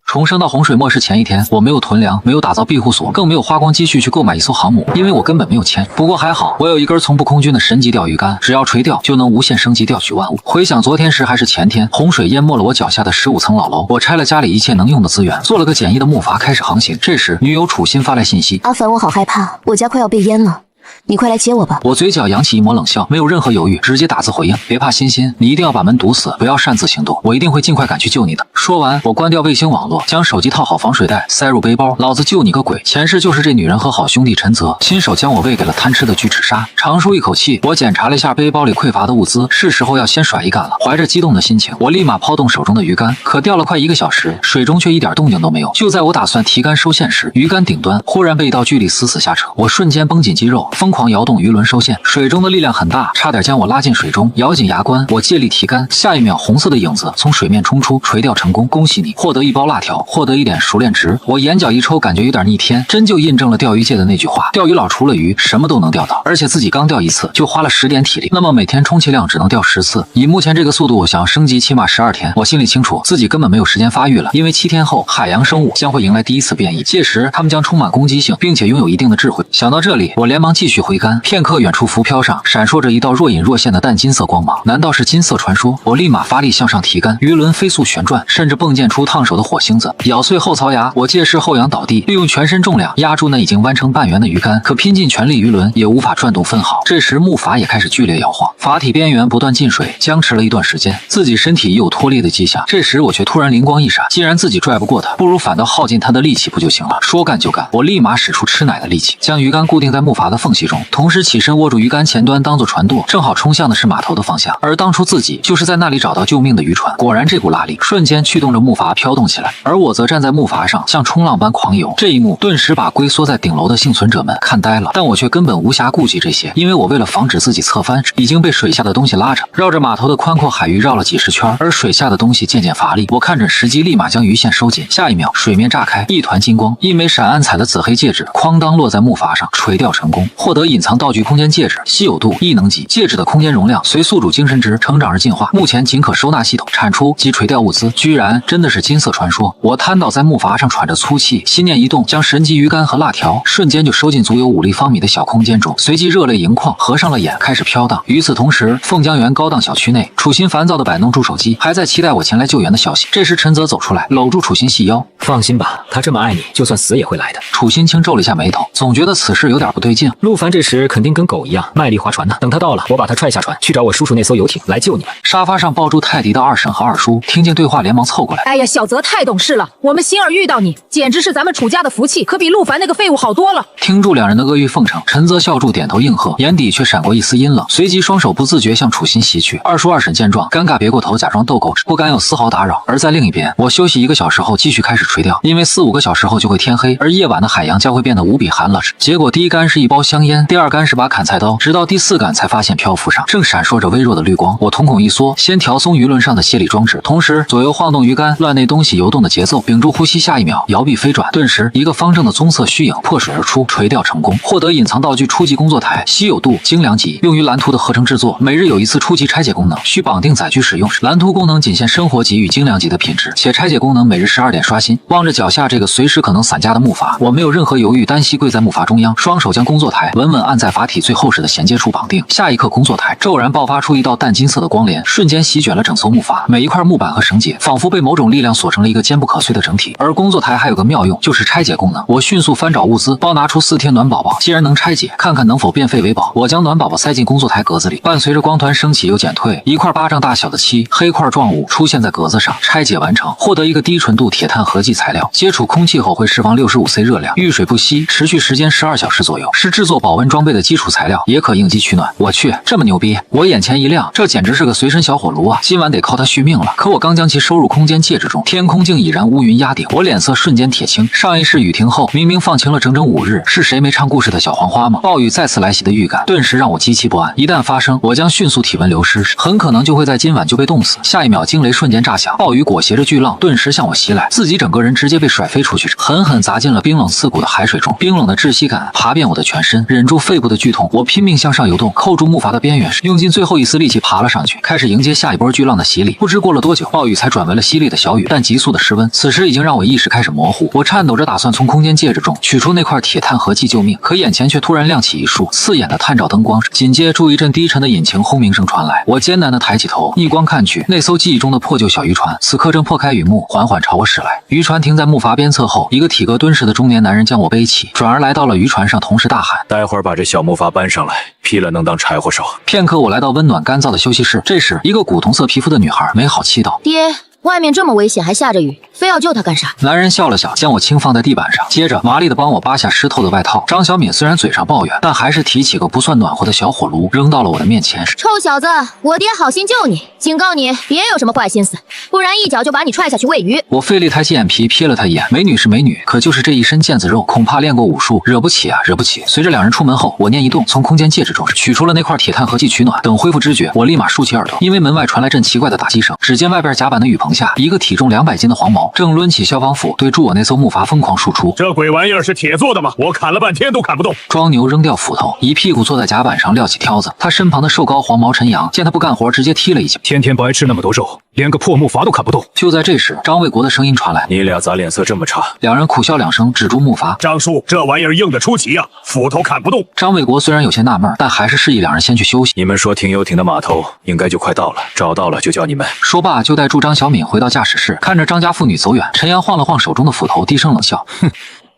重生到洪水末世前一天，我没有囤粮，没有打造庇护所，更没有花光积蓄去购买一艘航母，因为我根本没有钱。不过还好，我有一根从不空军的神级钓鱼竿，只要垂钓就能无限升级钓取万物。回想昨天时还是前天，洪水淹没了我脚下的15层老楼，我拆了家里一切能用的资源，做了个简易的木筏，开始航行。这时，女友楚心发来信息：阿凡，我好害怕，我家快要被淹了。你快来接我吧！我嘴角扬起一抹冷笑，没有任何犹豫，直接打字回应：别怕，欣欣，你一定要把门堵死，不要擅自行动，我一定会尽快赶去救你的。说完，我关掉卫星网络，将手机套好防水袋，塞入背包。老子救你个鬼！前世就是这女人和好兄弟陈泽亲手将我喂给了贪吃的巨齿鲨。长舒一口气，我检查了一下背包里匮乏的物资，是时候要先甩一杆了。怀着激动的心情，我立马抛动手中的鱼竿，可钓了快1个小时，水中却一点动静都没有。就在我打算提竿收线时，鱼竿顶端忽然被一道巨力死死下扯，我瞬间绷紧肌肉，疯狂摇动鱼轮收线，水中的力量很大，差点将我拉进水中。咬紧牙关，我借力提竿，下一秒红色的影子从水面冲出，垂钓成功！恭喜你，获得1包辣条，获得1点熟练值。我眼角一抽，感觉有点逆天，真就印证了钓鱼界的那句话：钓鱼佬除了鱼什么都能钓到，而且自己刚钓一次就花了10点体力，那么每天充其量只能钓10次。以目前这个速度，我想要升级起码12天。我心里清楚，自己根本没有时间发育了，因为7天后海洋生物将会迎来第一次变异，届时它们将充满攻击性，并且拥有一定的智慧。想到这里，我连忙继续回竿。片刻，远处浮漂上闪烁着一道若隐若现的淡金色光芒，难道是金色传说？我立马发力向上提竿，鱼轮飞速旋转，甚至迸溅出烫手的火星子。咬碎后槽牙，我借势后仰倒地，利用全身重量压住那已经弯成半圆的鱼竿，可拼尽全力，鱼轮也无法转动分毫。这时木筏也开始剧烈摇晃，筏体边缘不断进水，僵持了一段时间，自己身体已有脱裂的迹象。这时我却突然灵光一闪，既然自己拽不过他，不如反倒耗尽他的力气不就行了？说干就干，我立马使出吃奶的力气，将鱼竿固定在木筏的缝隙中，同时起身握住鱼竿前端当做船舵，正好冲向的是码头的方向。而当初自己就是在那里找到救命的渔船，果然这股拉力瞬间驱动着木筏飘动起来，而我则站在木筏上像冲浪般狂游。这一幕顿时把龟缩在顶楼的幸存者们看呆了，但我却根本无暇顾及这些，因为我为了防止自己侧翻，已经被水下的东西拉着，绕着码头的宽阔海域绕了几十圈。而水下的东西渐渐乏力，我看准时机，立马将鱼线收紧。下一秒，水面炸开，一团金光，一枚闪暗彩的紫黑戒指哐当落在木筏上，垂钓成功，获得隐藏道具空间戒指，稀有度异能级。戒指的空间容量随宿主精神值成长而进化，目前仅可收纳系统产出及垂钓物资，居然真的是金色传说。我瘫倒在木筏上，喘着粗气，心念一动，将神级鱼竿和辣条瞬间就收进足有5立方米的小空间中，随即热泪盈眶，合上了眼，开始飘荡。与此同时，凤江园高档小区内，楚心烦躁地摆弄住手机，还在期待我前来救援的消息。这时陈泽走出来，搂住楚心细腰：放心吧，他这么爱你，就算死也会来的。楚心轻皱了一下眉头，总觉得此事有点不对劲。陆凡这时肯定跟狗一样卖力划船呢，等他到了，我把他踹下船，去找我叔叔那艘游艇来救你们。沙发上抱住泰迪的二婶和二叔听见对话，连忙凑过来：哎呀，小泽太懂事了，我们欣儿遇到你，简直是咱们楚家的福气，可比陆凡那个废物好多了。听住两人的阿谀奉承，陈泽笑住点头应和，眼底却闪过一丝阴冷，随即双手不自觉向楚心袭去。二叔二婶见状，尴尬别过头，假装逗狗不敢有丝毫打扰。而在另一边，我休息1个小时后继续开始垂钓，因为4、5个小时后就会天黑，而夜晚的海洋将会变得无比寒冷。结果第一竿是一包香烟，第二竿是把砍菜刀，直到第4竿才发现漂浮上正闪烁着微弱的绿光。我瞳孔一缩，先调松鱼轮上的泄力装置，同时左右晃动鱼竿，乱那东西游动的节奏，屏住呼吸，下一秒摇臂飞转，顿时一个方正的棕色虚影破水而出，垂钓成功，获得隐藏道具初级工作台，稀有度精良级，用于蓝图的合成制作，每日有1次初级拆解功能，需绑定载具使用。蓝图功能仅限生活级与精良级的品质，且拆解功能每日12点刷新。望着脚下这个随时可能散架的木筏，我没有任何犹豫，单膝跪在木筏中央，双手将工作台稳稳按在筏体最厚实的衔接处绑定。下一刻，工作台骤然爆发出一道淡金色的光帘，瞬间席卷了整艘木筏，每一块木板和绳结仿佛被某种力量锁成了一个坚不可摧的整体。而工作台还有个妙用，就是拆解功能。我迅速翻找物资，包拿出4天暖宝宝，既然能拆解，看看能否变废为宝。我将暖宝宝塞进工作台格子里，伴随着光团升起又减退，一块巴掌大小的漆黑块状物出现在格子上。拆解完成，获得一个低纯度铁碳合剂材料，接触空气后会释放65C 热量，遇水不吸，持续时间12小时左右，是制作保温装备的基础材料，也可应急取暖。我去，这么牛逼！我眼前一亮，这简直是个随身小火炉啊！今晚得靠它续命了。可我刚将其收入空间戒指中，天空竟已然乌云压顶，我脸色瞬间铁青。上一世雨停后，明明放晴了整整5日，是谁没唱故事的小黄花吗？暴雨再次来袭的预感，顿时让我极其不安。一旦发生，我将迅速体温流失，很可能就会在今晚就被冻死。下一秒，惊雷瞬间炸响，暴雨裹挟着巨浪顿时向我袭来，自己整个人直接被甩飞出去，狠狠砸进了冰冷刺骨的海水中。冰冷的窒息感爬遍我的全身，忍住住肺部的剧痛，我拼命向上游动，扣住木筏的边缘时，用尽最后一丝力气爬了上去，开始迎接下一波巨浪的洗礼。不知过了多久，暴雨才转为了淅沥的小雨，但急速的失温，此时已经让我意识开始模糊。我颤抖着打算从空间戒指中取出那块铁碳合剂救命，可眼前却突然亮起一束刺眼的探照灯光，紧接着一阵低沉的引擎轰鸣声传来。我艰难地抬起头，逆光看去，那艘记忆中的破旧小渔船此刻正破开雨幕，缓缓朝我驶来。渔船停在木筏边侧后，一个体格敦实的中年男人将我背起，转而来到了渔船上，同时大喊：“待会儿把这小木筏搬上来，劈了能当柴火烧。”片刻，我来到温暖干燥的休息室，这时一个古铜色皮肤的女孩没好气道：“爹，外面这么危险，还下着雨，非要救他干啥？”男人笑了笑，将我轻放在地板上，接着麻利地帮我扒下湿透的外套。张小敏虽然嘴上抱怨，但还是提起个不算暖和的小火炉，扔到了我的面前。臭小子，我爹好心救你，警告你别有什么坏心思，不然一脚就把你踹下去喂鱼。我费力抬起眼皮瞥了他一眼，美女是美女，可就是这一身腱子肉，恐怕练过武术，惹不起啊，惹不起。随着两人出门后，我念一动，从空间戒指中取出了那块铁碳合剂取暖。等恢复知觉，我立马竖起耳朵，因为门外传来阵奇怪的打击声。只见外边甲板的雨棚下，一个体重200斤的黄毛正抡起消防斧对住我那艘木筏疯狂输出。这鬼玩意儿是铁做的吗？我砍了半天都砍不动。庄牛扔掉斧头，一屁股坐在甲板上撂起挑子。他身旁的瘦高黄毛陈阳见他不干活，直接踢了一脚。天天不爱吃那么多肉，连个破木筏都砍不动。就在这时，张卫国的声音传来：“你俩咋脸色这么差？”两人苦笑两声，指住木筏：“张叔，这玩意儿硬得出奇啊，斧头砍不动。”张卫国虽然有些纳闷，但还是示意两人先去休息。你们说停游艇的码头应该就快到了，找到了就叫你们。说罢，就带住张小敏回到驾驶室，看着张家父女走远，陈阳晃了晃手中的斧头，低声冷笑：“哼。”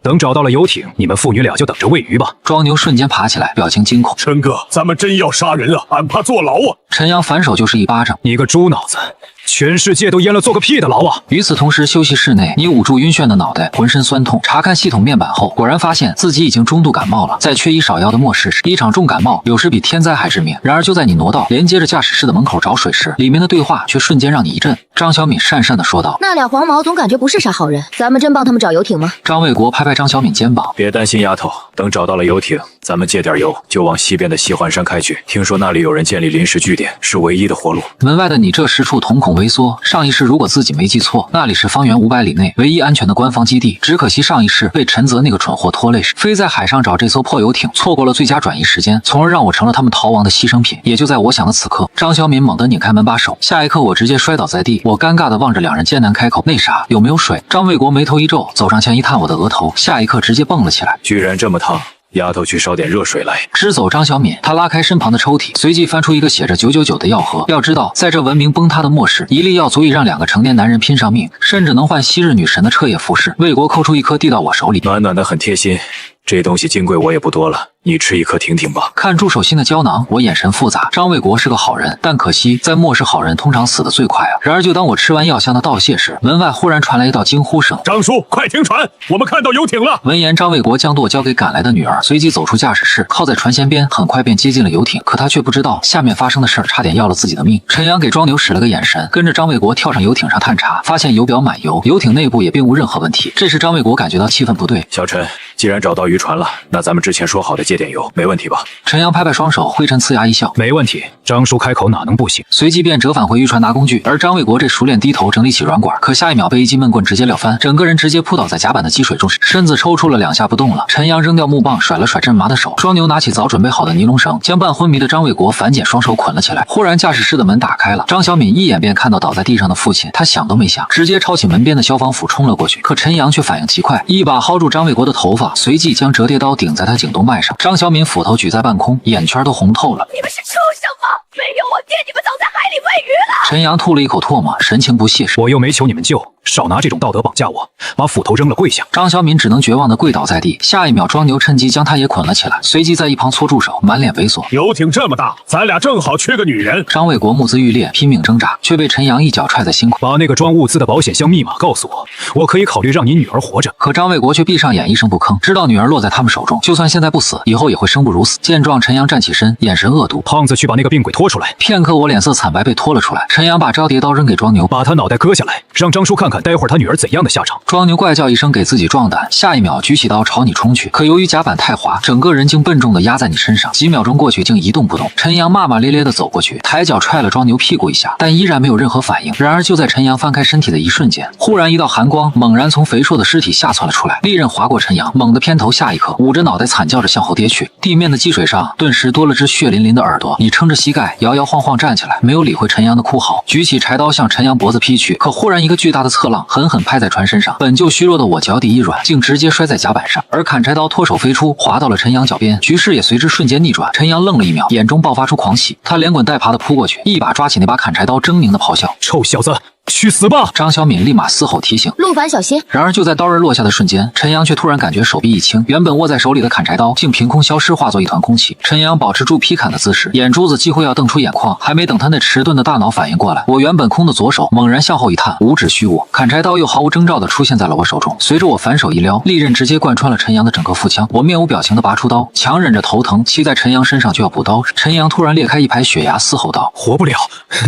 等找到了游艇，你们父女俩就等着喂鱼吧。庄牛瞬间爬起来，表情惊恐：“陈哥，咱们真要杀人啊？俺怕坐牢啊！”陈阳反手就是一巴掌：“你个猪脑子！全世界都淹了，做个屁的牢啊！”与此同时，休息室内，你捂住晕眩的脑袋，浑身酸痛，查看系统面板后，果然发现自己已经中度感冒了。在缺医少药的末世时，一场重感冒有时比天灾还致命。然而，就在你挪到连接着驾驶室的门口找水时，里面的对话却瞬间让你一震。张小敏讪讪地说道：“那俩黄毛总感觉不是啥好人，咱们真帮他们找游艇吗？”张卫国拍拍张小敏肩膀：“别担心，丫头，等找到了游艇，咱们借点油，就往西边的西环山开去。听说那里有人建立临时据点，是唯一的活路。”门外的你这时处瞳孔微缩。上一世如果自己没记错，那里是方圆500里内唯一安全的官方基地。只可惜上一世被陈泽那个蠢货拖累时，飞在海上找这艘破游艇，错过了最佳转移时间，从而让我成了他们逃亡的牺牲品。也就在我想的此刻，张小敏猛地拧开门把手，下一刻我直接摔倒在地。我尴尬地望着两人，艰难开口：“那啥，有没有水？”张卫国眉头一皱，走上前一探我的额头，下一刻直接蹦了起来：“居然这么烫！丫头，去烧点热水来。”支走张小敏，他拉开身旁的抽屉，随即翻出一个写着999的药盒。要知道，在这文明崩塌的末世，一粒药足以让2个成年男人拼上命，甚至能换昔日女神的彻夜服侍。魏国抠出一颗递到我手里，暖暖的，很贴心。这东西金贵我也不多了，你吃一颗听听吧。看住手心的胶囊，我眼神复杂。张卫国是个好人，但可惜在末世，好人通常死得最快啊。然而就当我吃完药向他道谢时，门外忽然传来一道惊呼声：“张叔，快停船，我们看到游艇了！”闻言，张卫国将舵交给赶来的女儿，随即走出驾驶室，靠在船舷边，很快便接近了游艇。可他却不知道下面发生的事儿，差点要了自己的命。陈阳给庄牛使了个眼神，跟着张卫国跳上游艇上探查，发现油表满油，游艇内部也并无任何问题。这时张卫国感觉到气氛不对：“小陈，既然找到渔船了，那咱们之前说好的借点油，没问题吧？”陈阳拍拍双手，灰尘呲牙一笑：“没问题。”张叔开口哪能不行？随即便折返回渔船拿工具，而张卫国这熟练低头整理起软管，可下一秒被一记闷棍直接撂翻，整个人直接扑倒在甲板的积水中，身子抽搐了2下不动了。陈阳扔掉木棒，甩了甩震麻的手，庄牛拿起早准备好的尼龙绳，将半昏迷的张卫国反剪双手捆了起来。忽然驾驶室的门打开了，张小敏一眼便看到倒在地上的父亲，他想都没想，直接抄起门边的消防斧冲了过去。可陈阳却反应极快，一把薅住张卫国的头发，随即将折叠刀顶在他颈动脉上。张小敏斧头举在半空，眼圈都红透了。你们是畜生吗？没有我爹，你们早在海里喂鱼了。陈阳吐了一口唾沫，神情不屑：“我又没求你们救，少拿这种道德绑架我！”把斧头扔了，跪下。张小敏只能绝望地跪倒在地。下一秒，庄牛趁机将他也捆了起来，随即在一旁搓住手，满脸猥琐：“游艇这么大，咱俩正好缺个女人。”张卫国目眦欲裂，拼命挣扎，却被陈阳一脚踹在心口：“把那个装物资的保险箱密码告诉我，我可以考虑让你女儿活着。”可张卫国却闭上眼，一声不吭，知道女儿落在他们手中，就算现在不死，以后也会生不如死。见状，陈阳站起身，眼神恶毒：“胖子，去把那个病鬼拖出来！”片片刻，我脸色惨白，被拖了出来。陈阳把招叠刀扔给庄牛，把他脑袋割下来，让张叔看看待会儿他女儿怎样的下场。庄牛怪叫一声，给自己壮胆，下一秒举起刀朝你冲去。可由于甲板太滑，整个人竟笨重的压在你身上，几秒钟过去，竟一动不动。陈阳骂骂咧咧的走过去，抬脚踹了庄牛屁股一下，但依然没有任何反应。然而就在陈阳翻开身体的一瞬间，忽然一道寒光猛然从肥硕的尸体下窜了出来，利刃划过陈阳，猛地偏头，下一刻捂着脑袋惨叫着向后跌去。地面的积水上顿时多了只血淋淋的耳朵。你撑着膝盖摇摇晃晃站起来，没有理会陈阳的哭嚎，举起柴刀向陈阳脖子劈去。可忽然一个巨大的侧浪狠狠拍在船身上，本就虚弱的我脚底一软，竟直接摔在甲板上，而砍柴刀脱手飞出，滑到了陈阳脚边，局势也随之瞬间逆转。陈阳愣了一秒，眼中爆发出狂喜，他连滚带爬的扑过去，一把抓起那把砍柴刀，狰狞的咆哮：“臭小子，去死吧！”张小敏立马嘶吼提醒陆凡小心。然而就在刀刃落下的瞬间，陈阳却突然感觉手臂一轻，原本握在手里的砍柴刀竟凭空消失，化作一团空气。陈阳保持住劈砍的姿势，眼珠子几乎要瞪出眼眶，还没等他那迟钝的大脑反应过来，我原本空的左手猛然向后一探，五指虚握，砍柴刀又毫无征兆地出现在了我手中。随着我反手一撩，利刃直接贯穿了陈阳的整个腹腔。我面无表情地拔出刀，强忍着头疼，骑在陈阳身上就要补刀。陈阳突然裂开一排血牙，嘶吼道：“活不了，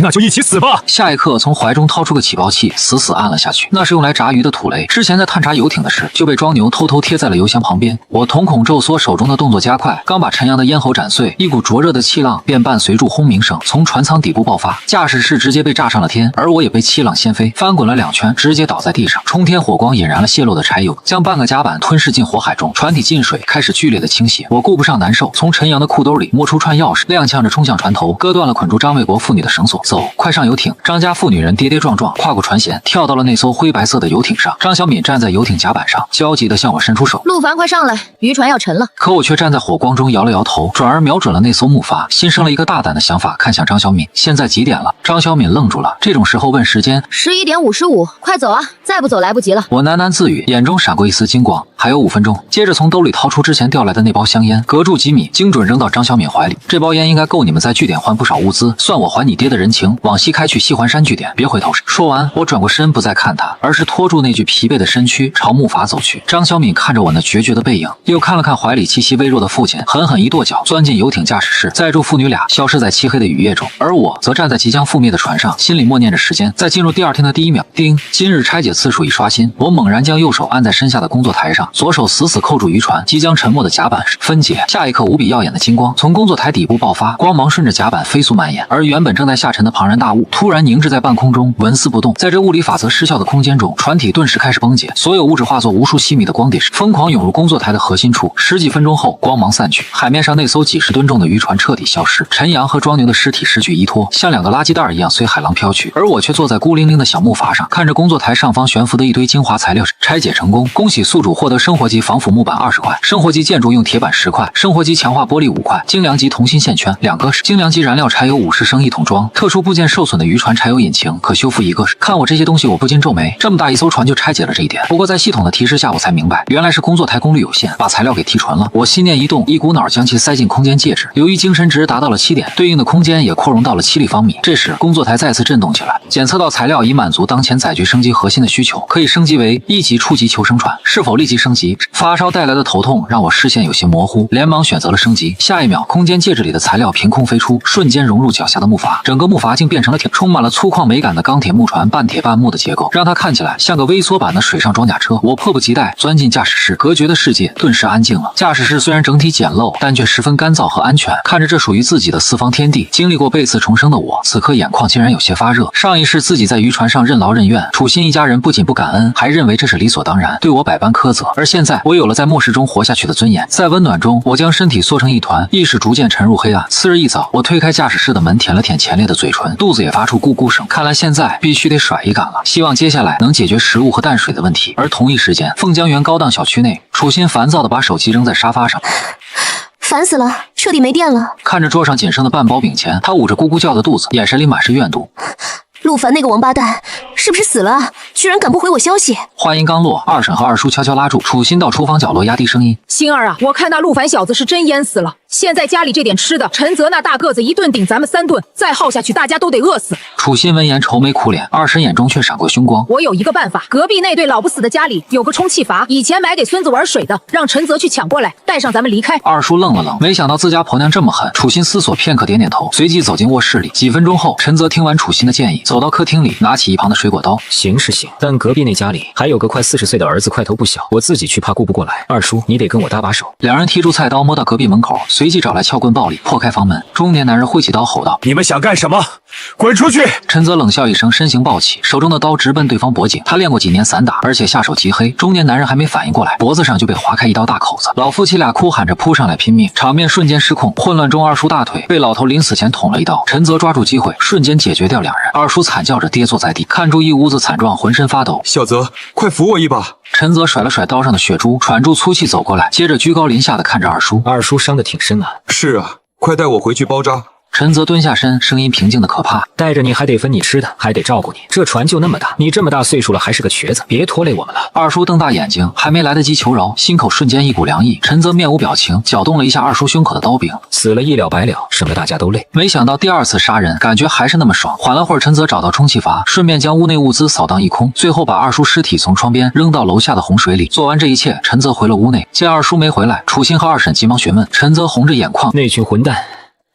那就一起死吧！”下一刻，从怀中掏出个起爆器，死死按了下去。那是用来炸鱼的土雷，之前在探查游艇的事就被庄牛偷偷贴在了油箱旁边。我瞳孔骤缩，手中的动作加快，刚把陈阳的咽喉斩碎，一股灼热的气浪便伴随住轰鸣声从船舱底部爆发，驾驶室直接被炸上了天，而我也被气浪掀飞，翻滚了2圈，直接倒在地上。冲天火光引燃了泄漏的柴油，将半个甲板吞噬进火海中，船体进水，开始剧烈的倾斜。我顾不上难受，从陈阳的裤兜里摸出串钥匙，踉跄着冲向船头，割断了捆住张卫国父女的绳索。走，快上游艇！张家父女人跌跌撞撞跨过船舷，跳到了那艘灰白色的游艇上。张小敏站在游艇甲板上，焦急地向我伸出手：“陆凡，快上来，渔船要沉了。”可我却站在火光中摇了摇头，转而瞄准了那艘木筏，心生了一个大胆的想法，看向张小敏：“现在几点了？”张小敏愣住了，这种时候问时间：“11点55，快走啊，再不走来不及了。”我喃喃自语，眼中闪过一丝金光，还有5分钟。接着从兜里掏出之前调来的那包香烟，隔住几米，精准扔到张小敏怀里。这包烟应该够你们在据点换不少物资，算我还你爹的人情。往西开去西环山据点，别回头。说完，我转过身，不再看他，而是拖住那具疲惫的身躯朝木筏走去。张小敏看着我那决绝的背影，又看了看怀里气息微弱的父亲，狠狠一跺脚，钻进游艇驾驶室，载住父女俩消失在漆黑的雨夜中。而我则站在即将覆灭的船上，心里默念着时间。在进入第2天的第1秒，叮，今日拆解次数已刷新。我猛然将右手按在身下的工作台上，左手死死扣住渔船即将沉没的甲板分解。下一刻，无比耀眼的金光从工作台底部爆发，光芒顺着甲板飞速蔓延，而原本正在下沉的庞然大物突然凝滞在半空中，纹丝不动。在这物理法则失效的空间中，船体顿时开始崩解，所有物质化作无数细密的光点，疯狂涌入工作台的核心处。10几分钟后，光芒散去，海面上那艘几十吨重的渔船彻底消失，陈阳和庄牛的尸体失去依托，像2个垃圾袋一样随海浪飘去。而我却坐在孤零零的小木筏上，看着工作台上方悬浮的一堆精华材料拆解成功。恭喜宿主获得生活级防腐木板20块，生活级建筑用铁板10块，生活级强化玻璃5块，精良级同心线圈2个，精良级燃料柴油50升1桶装，特殊部件受损的渔船柴油引擎可修复1个。看我这些东西，我不禁皱眉，这么大一艘船就拆解了这一点。不过在系统的提示下，我才明白，原来是工作台功率有限，把材料给提纯了。我心念一动，一股脑将其塞进空间介质。由于精神值达到了7点，对应的空间也扩容到了7立方米。这时工作台再次震动起来，检测到材料已满足当前载具升级核心的需求，可以升级为1级初级求生船。是否立即升级？发烧带来的头痛让我视线有些模糊，连忙选择了升级。下一秒，空间介质里的材料凭空飞出，瞬间融入脚下的木筏，整个木筏竟变成了充满了粗犷美感的钢铁木船，半铁半木的结构，让它看起来像个微缩版的水上装甲车。我迫不及待钻进驾驶室，隔绝的世界顿时安静了。驾驶室虽然整体简陋，但却十分干燥和安全。看着这属于自己的四方天地，经历过被刺重生的我，此刻眼眶竟然有些发热。上一世自己在渔船上任劳任怨，楚心一家人不仅不感恩，还认为这是理所当然，对我百般苛责。而现在我有了在末世中活下去的尊严，在温暖中，我将身体缩成一团，意识逐渐沉入黑暗。次日一早，我推开驾驶室的门，舔了舔前列的嘴唇，肚子也发出咕咕声。看来现在必须得甩一杆了，希望接下来能解决食物和淡水的问题。而同一时间，凤江园高档小区内，楚心烦躁地把手机扔在沙发上。烦死了，彻底没电了。看着桌上仅剩的半包饼钱，他捂着咕咕叫的肚子，眼神里满是怨毒。陆凡那个王八蛋是不是死了？居然敢不回我消息！话音刚落，二婶和二叔悄悄拉住楚心到厨房角落，压低声音：“星儿啊，我看那陆凡小子是真淹死了，现在家里这点吃的，陈泽那大个子一顿顶咱们3顿，再耗下去大家都得饿死。楚心闻言愁眉苦脸，二婶眼中却闪过凶光。我有一个办法，隔壁那对老不死的家里有个充气阀，以前买给孙子玩水的，让陈泽去抢过来，带上咱们离开。二叔愣了愣，没想到自家婆娘这么狠。楚心思索片刻，点点头，随即走进卧室里。几分钟后，陈泽听完楚心的建议，走到客厅里，拿起一旁的水果刀。行是行，但隔壁那家里还有个快40岁的儿子，块头不小，我自己去怕顾不过来。二叔，你得跟我搭把手。两人提出菜刀，摸到隔壁门口，随即找来撬棍暴力破开房门。中年男人挥起刀吼道：“你们想干什么？滚出去！”陈泽冷笑一声，身形暴起，手中的刀直奔对方脖颈。他练过几年散打，而且下手极黑。中年男人还没反应过来，脖子上就被划开一道大口子。老夫妻俩哭喊着扑上来拼命，场面瞬间失控。混乱中，二叔大腿被老头临死前捅了一刀。陈泽抓住机会，瞬间解决掉两人。二叔惨叫着跌坐在地，看住一屋子惨状，浑身发抖。小泽，快扶我一把！陈泽甩了甩刀上的血珠，喘住粗气走过来，接着居高临下的看着二叔。二叔伤得挺深啊。是啊，快带我回去包扎。陈泽蹲下身，声音平静的可怕。带着你还得分你吃的，还得照顾你。这船就那么大，你这么大岁数了还是个瘸子，别拖累我们了。二叔瞪大眼睛，还没来得及求饶，心口瞬间一股凉意。陈泽面无表情，搅动了一下二叔胸口的刀柄，死了一了百了，省得大家都累。没想到第二次杀人，感觉还是那么爽。缓了会儿，陈泽找到充气阀，顺便将屋内物资扫荡一空，最后把二叔尸体从窗边扔到楼下的洪水里。做完这一切，陈泽回了屋内，见二叔没回来，楚心和二婶急忙询问。陈泽红着眼眶，那群混蛋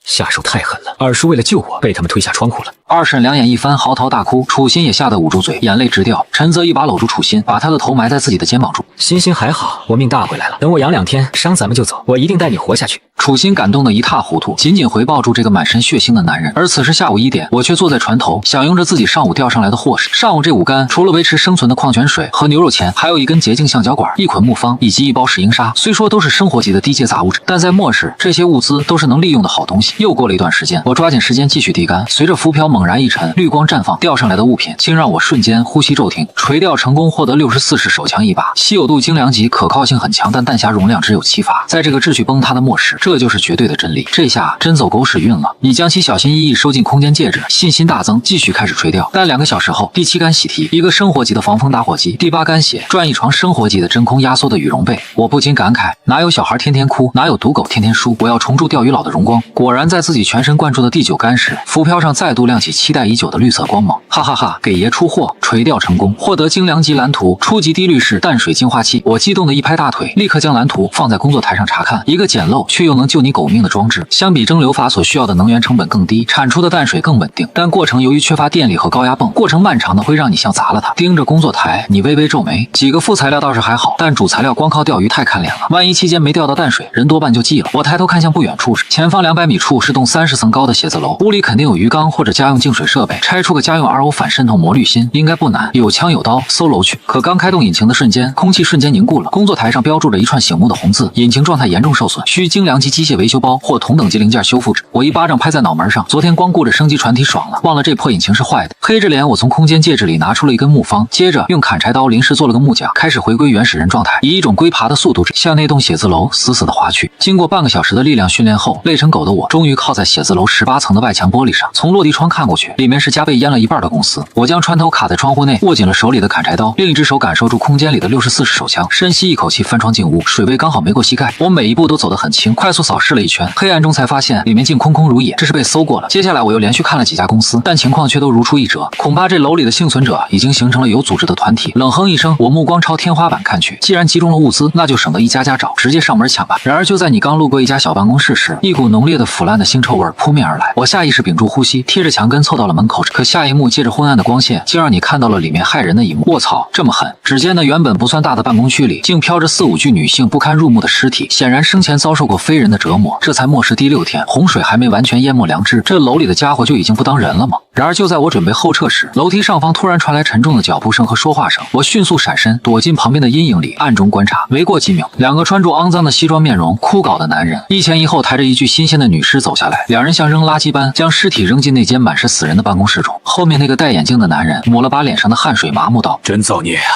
下手太狠了，二叔为了救我，被他们推下窗户了。二婶两眼一翻，嚎啕大哭，楚心也吓得捂住嘴，眼泪直掉。陈泽一把搂住楚心，把她的头埋在自己的肩膀处。欣欣还好，我命大回来了，等我养2天伤咱们就走，我一定带你活下去。楚心感动得一塌糊涂，紧紧回抱住这个满身血腥的男人。而此时下午1点，我却坐在船头，享用着自己上午钓上来的货食。上午这5竿，除了维持生存的矿泉水和牛肉钱，还有一根洁净橡胶管、1捆木方以及1包石英砂。虽说都是生活级的低阶杂物质，但在末世，这些物资都是能利用的好东西。又过了一段时间，我抓紧时间继续递竿，随着浮漂猛然一沉，绿光绽放，钓上来的物品竟让我瞬间呼吸骤停。垂钓成功，获得64式手枪一把，稀有度精良级，可靠性很强，但弹匣容量只有7发。在这个秩序崩塌的末世，这就是绝对的真理。这下真走狗屎运了。你将其小心翼翼收进空间戒指，信心大增，继续开始垂钓。但2个小时后，第7竿喜提，一个生活级的防风打火机；第8竿血，赚一床生活级的真空压缩的羽绒被。我不禁感慨，哪有小孩天天哭，哪有赌狗天天输？我要重铸钓鱼佬的荣光。果然，在自己全神贯注的第9竿时，浮漂上再度亮起期待已久的绿色光芒。哈哈哈，给爷出货，垂钓成功，获得精良级蓝图，初级低滤式淡水净化器。我激动的一拍大腿，立刻将蓝图放在工作台上查看。一个简陋却又能救你狗命的装置，相比蒸馏法所需要的能源成本更低，产出的淡水更稳定。但过程由于缺乏电力和高压泵，过程漫长的会让你像砸了它。盯着工作台，你微微皱眉。几个副材料倒是还好，但主材料光靠钓鱼太看脸了，万一期间没钓到淡水，人多半就记了。我抬头看向不远处时，前方200米处是栋30层高的写字楼，屋里肯定有鱼缸或者家用净水设备，拆出个家用 RO 反渗透膜滤芯应该不难，有枪有刀，搜楼去。可刚开动引擎的瞬间，空气瞬间凝固了，工作台上标注着一串醒目的红字：引擎状态严重受损，需精良级机械维修包或同等级零件修复制。我一巴掌拍在脑门上，昨天光顾着升级船体爽了，忘了这破引擎是坏的。黑着脸，我从空间戒指里拿出了一根木方，接着用砍柴刀临时做了个木架，开始回归原始人状态，以一种龟爬的速度向那栋写字楼死死的滑去。经过半个小时的力量训练后，累成狗的我终于靠在写字楼18层的外墙玻璃上，从落地窗看过去，里面是家被淹了一半的公司。我将船头卡在窗户内，握紧了手里的砍柴刀，另一只手感受住空间里的64式手枪，深吸一口气，翻窗进屋，水位刚好没过膝盖。我每一步都走得很轻，快速扫视了一圈，黑暗中才发现里面竟空空如也，这是被搜过了。接下来我又连续看了几家公司，但情况却都如出一辙，恐怕这楼里的幸存者已经形成了有组织的团体。冷哼一声，我目光朝天花板看去，既然集中了物资，那就省得一家家找，直接上门抢吧。然而就在你刚路过一家小办公室时，一股浓烈的腐烂的腥臭味扑面而来，我下意识屏住呼吸，贴着墙根凑到了门口。可下一幕借着昏暗的光线，竟让你看到了里面骇人的一幕。卧槽，这么狠！只见那原本不算大的办公区里，竟飘着4、5具女性不堪入目的尸体，显然生前遭受过非人的折磨。这才末世第6天，洪水还没完全淹没良知，这楼里的家伙就已经不当人了吗？然而就在我准备后撤时，楼梯上方突然传来沉重的脚步声和说话声，我迅速闪身，躲进旁边的阴影里，暗中观察。没过几秒，2个穿着肮脏的西装、面容枯槁的男人一前一后抬着一具新鲜的女尸走下来，两人像扔垃圾般将尸体扔进那间满是死人的办公室中。后面那个戴眼镜的男人抹了把脸上的汗水，麻木道：“真造孽啊！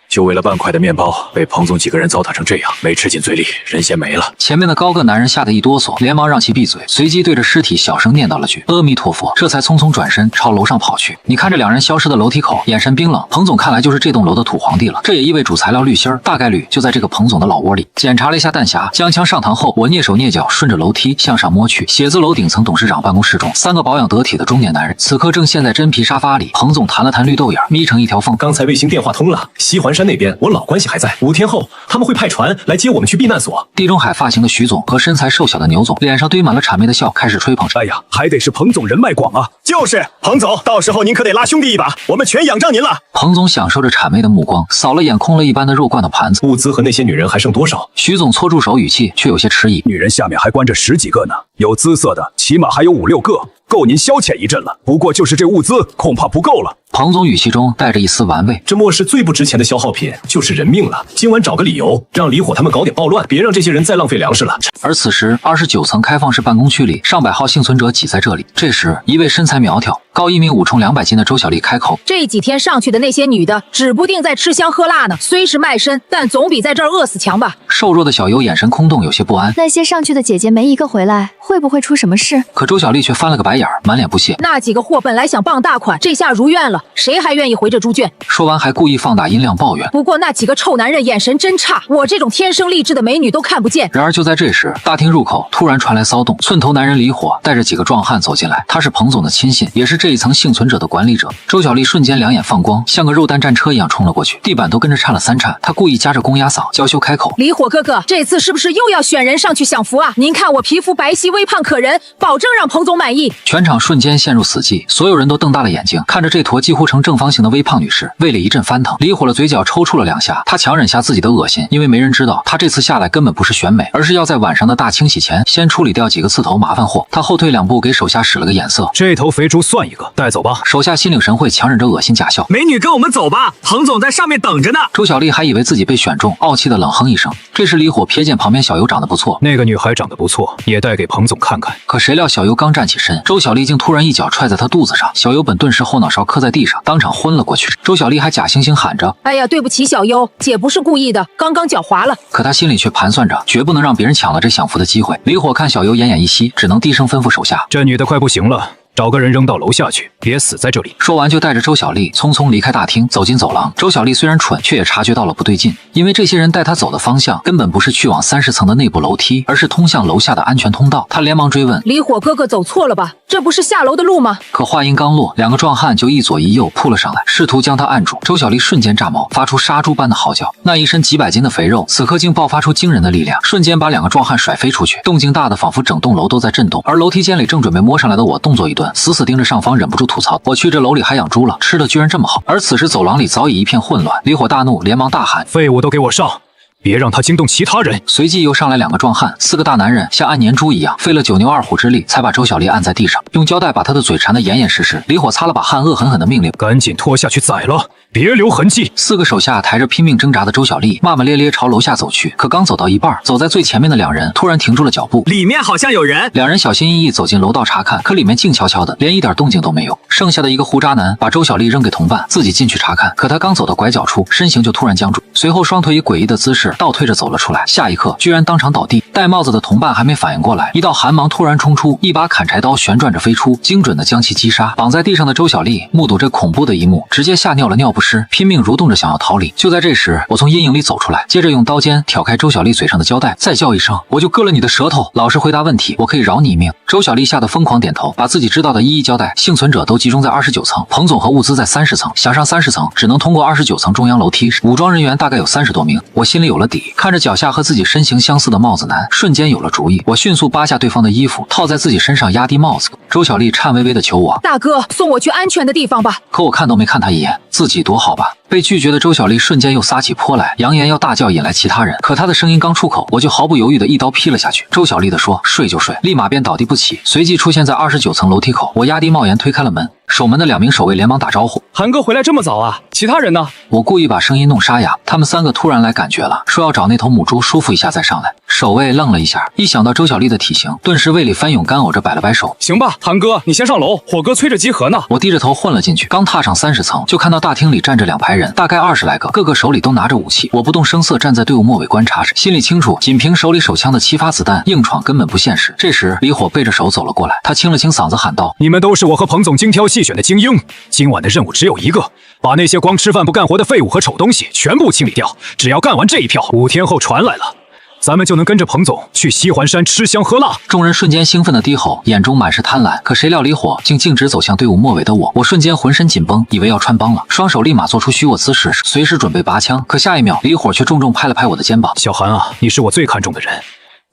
就为了半块的面包，被彭总几个人糟蹋成这样，没吃进嘴里，人先没了。前面的高个男人吓得一哆嗦，连忙让其闭嘴，随即对着尸体小声念叨了句阿弥陀佛，这才匆匆转身朝楼上跑去。你看这两人消失的楼梯口，眼神冰冷，彭总看来就是这栋楼的土皇帝了。这也意味主材料滤芯大概率就在这个彭总的老窝里。检查了一下弹匣，将枪上膛后，我蹑手蹑脚顺着楼梯向上摸去。写字楼顶层董事长办公室中，3个保养得体的中年男人此刻正陷在真皮沙发里。彭总弹了弹绿豆眼，眯成一条缝。刚才卫星电话通了，西环山那边我老关系还在，5天后他们会派船来接我们去避难所。地中海发型的徐总和身材瘦小的牛总脸上堆满了谄媚的笑，开始吹捧。哎呀，还得是彭总人脉广啊！就是彭总，到时候您可得拉兄弟一把，我们全仰仗您了。彭总享受着谄媚的目光，扫了眼空了一般的肉罐的盘子。物资和那些女人还剩多少？徐总搓住手，语气却有些迟疑。女人下面还关着10几个呢，有姿色的起码还有5、6个，够您消遣一阵了。不过就是这物资恐怕不够了。彭总语气中带着一丝玩味。这末世最不值钱的消耗品就是人命了。今晚找个理由，让离火他们搞点暴乱，别让这些人再浪费粮食了。而此时29层开放式办公区里，上百号幸存者挤在这里。这时，一位身材苗条、高1米5冲200斤的周小丽开口：这几天上去的那些女的，指不定在吃香喝辣呢。虽是卖身，但总比在这儿饿死强吧。瘦弱的小优眼神空洞，有些不安。那些上去的姐姐没一个回来，会不会出什么事？可周小丽却翻了个白眼，满脸不屑。那几个货本来想傍大款，这下如愿了，谁还愿意回这猪圈？说完还故意放大音量抱怨。不过那几个臭男人眼神真差，我这种天生丽质的美女都看不见。然而就在这时，大厅入口突然传来骚动，寸头男人李火带着几个壮汉走进来，他是彭总的亲信，也是这一层幸存者的管理者。周小丽瞬间两眼放光，像个肉弹战车一样冲了过去，地板都跟着颤了3颤。她故意夹着公鸭嗓，娇羞开口：李火哥哥，这次是不是又要选人上去享福啊？您看我皮肤白皙微胖可人，保证让彭总满意。全场瞬间陷入死寂，所有人都瞪大了眼睛看着这坨几乎成正方形的微胖女士，胃里一阵翻腾。李火的嘴角抽搐了2下，他强忍下自己的恶心，因为没人知道他这次下来根本不是选美，而是要在晚上的大清洗前先处理掉几个刺头麻烦货。他后退2步，给手下使了个眼色：这头肥猪算一个，带走吧。手下心领神会，强忍着恶心假笑：美女跟我们走吧，彭总在上面等着呢。周小丽还以为自己被选中，傲气的冷哼一声。这时李火瞥见旁边小优长得不错，那个女孩长得不错，也带给彭总看看。可谁料小优刚站起身，周小丽竟突然一脚踹在他肚子上，小优本顿时后脑勺磕在地上，当场昏了过去。周小丽还假惺惺喊着：哎呀，对不起小优，姐不是故意的，刚刚脚滑了。可他心里却盘算着，绝不能让别人抢了这享福的机会。李火看小优奄奄一息，只能低声吩咐手下：这女的快不行了，找个人扔到楼下去，别死在这里。说完就带着周小丽匆匆离开大厅，走进走廊。周小丽虽然蠢，却也察觉到了不对劲，因为这些人带她走的方向根本不是去往30层的内部楼梯，而是通向楼下的安全通道。她连忙追问：李火哥哥走错了吧？这不是下楼的路吗？可话音刚落，2个壮汉就一左一右扑了上来，试图将她按住。周小丽瞬间炸毛，发出杀猪般的嚎叫。那一身几百斤的肥肉，此刻竟爆发出惊人的力量，瞬间把2个壮汉甩飞出去，动静大的仿佛整栋楼都在震动。而楼梯间里正准备摸上来的我动作一顿，死死盯着上方，忍不住吐槽：我去这楼里还养猪了，吃的居然这么好。而此时走廊里早已一片混乱，李火大怒，连忙大喊：废物都给我上！别让他惊动其他人。随即又上来2个壮汉，4个大男人像按粘猪一样，费了9牛2虎之力，才把周小丽按在地上，用胶带把她的嘴缠得严严实实。李火擦了把汗，恶狠狠地命令：赶紧拖下去宰了，别留痕迹。4个手下抬着拼命挣扎的周小丽，骂骂咧咧朝楼下走去。可刚走到一半，走在最前面的2人突然停住了脚步，里面好像有人。2人小心翼翼走进楼道查看，可里面静悄悄的，连一点动静都没有。剩下的一个胡渣男把周小丽扔给同伴，自己进去查看。可他刚走到拐角处，身形就突然僵住，随后双腿以诡异的姿势倒退着走了出来，下一刻居然当场倒地。戴帽子的同伴还没反应过来，一道寒芒突然冲出，一把砍柴刀旋转着飞出，精准的将其击杀。绑在地上的周小丽目睹这恐怖的一幕，直接吓尿了尿不湿，拼命蠕动着想要逃离。就在这时，我从阴影里走出来，接着用刀尖挑开周小丽嘴上的胶带，再叫一声，我就割了你的舌头。老实回答问题，我可以饶你一命。周小丽吓得疯狂点头，把自己知道的一一交代。幸存者都集中在29层，彭总和物资在30层，想上30层只能通过29层中央楼梯，武装人员大概有30多名。我心里有了底，看着脚下和自己身形相似的帽子男，瞬间有了主意。我迅速扒下对方的衣服，套在自己身上压低帽子。周小丽颤巍巍地求我：大哥，送我去安全的地方吧。可我看都没看他一眼，自己躲好吧。被拒绝的周小丽瞬间又撒起泼来，扬言要大叫引来其他人。可她的声音刚出口，我就毫不犹豫的一刀劈了下去。周小丽的说睡就睡，立马便倒地不起，随即出现在29层楼梯口。我压低帽檐推开了门，守门的2名守卫连忙打招呼：韩哥回来这么早啊？其他人呢？我故意把声音弄沙哑，他们3个突然来感觉了，说要找那头母猪舒服一下再上来。守卫愣了一下，一想到周小丽的体型，顿时胃里翻涌干呕着，摆了摆手。行吧，韩哥，你先上楼，火哥催着集合呢。我低着头混了进去，刚踏上30层，就看到大厅里站着2排人，大概20来个，个个手里都拿着武器。我不动声色站在队伍末尾观察着，心里清楚，仅凭手里手枪的7发子弹，硬闯根本不现实。这时，李火背着手走了过来，他清了清嗓子喊道：“你们都是我和彭总精挑细选的精英，今晚的任务只有一个，把那些光吃饭不干活的废物和丑东西全部清理掉。只要干完这一票，5天后船来了，咱们就能跟着彭总去西环山吃香喝辣。”众人瞬间兴奋的低吼，眼中满是贪婪。可谁料李火竟径直走向队伍末尾的我，我瞬间浑身紧绷，以为要穿帮了，双手立马做出虚我姿势，随时准备拔枪。可下一秒，李火却重重拍了拍我的肩膀：“小韩啊，你是我最看重的人。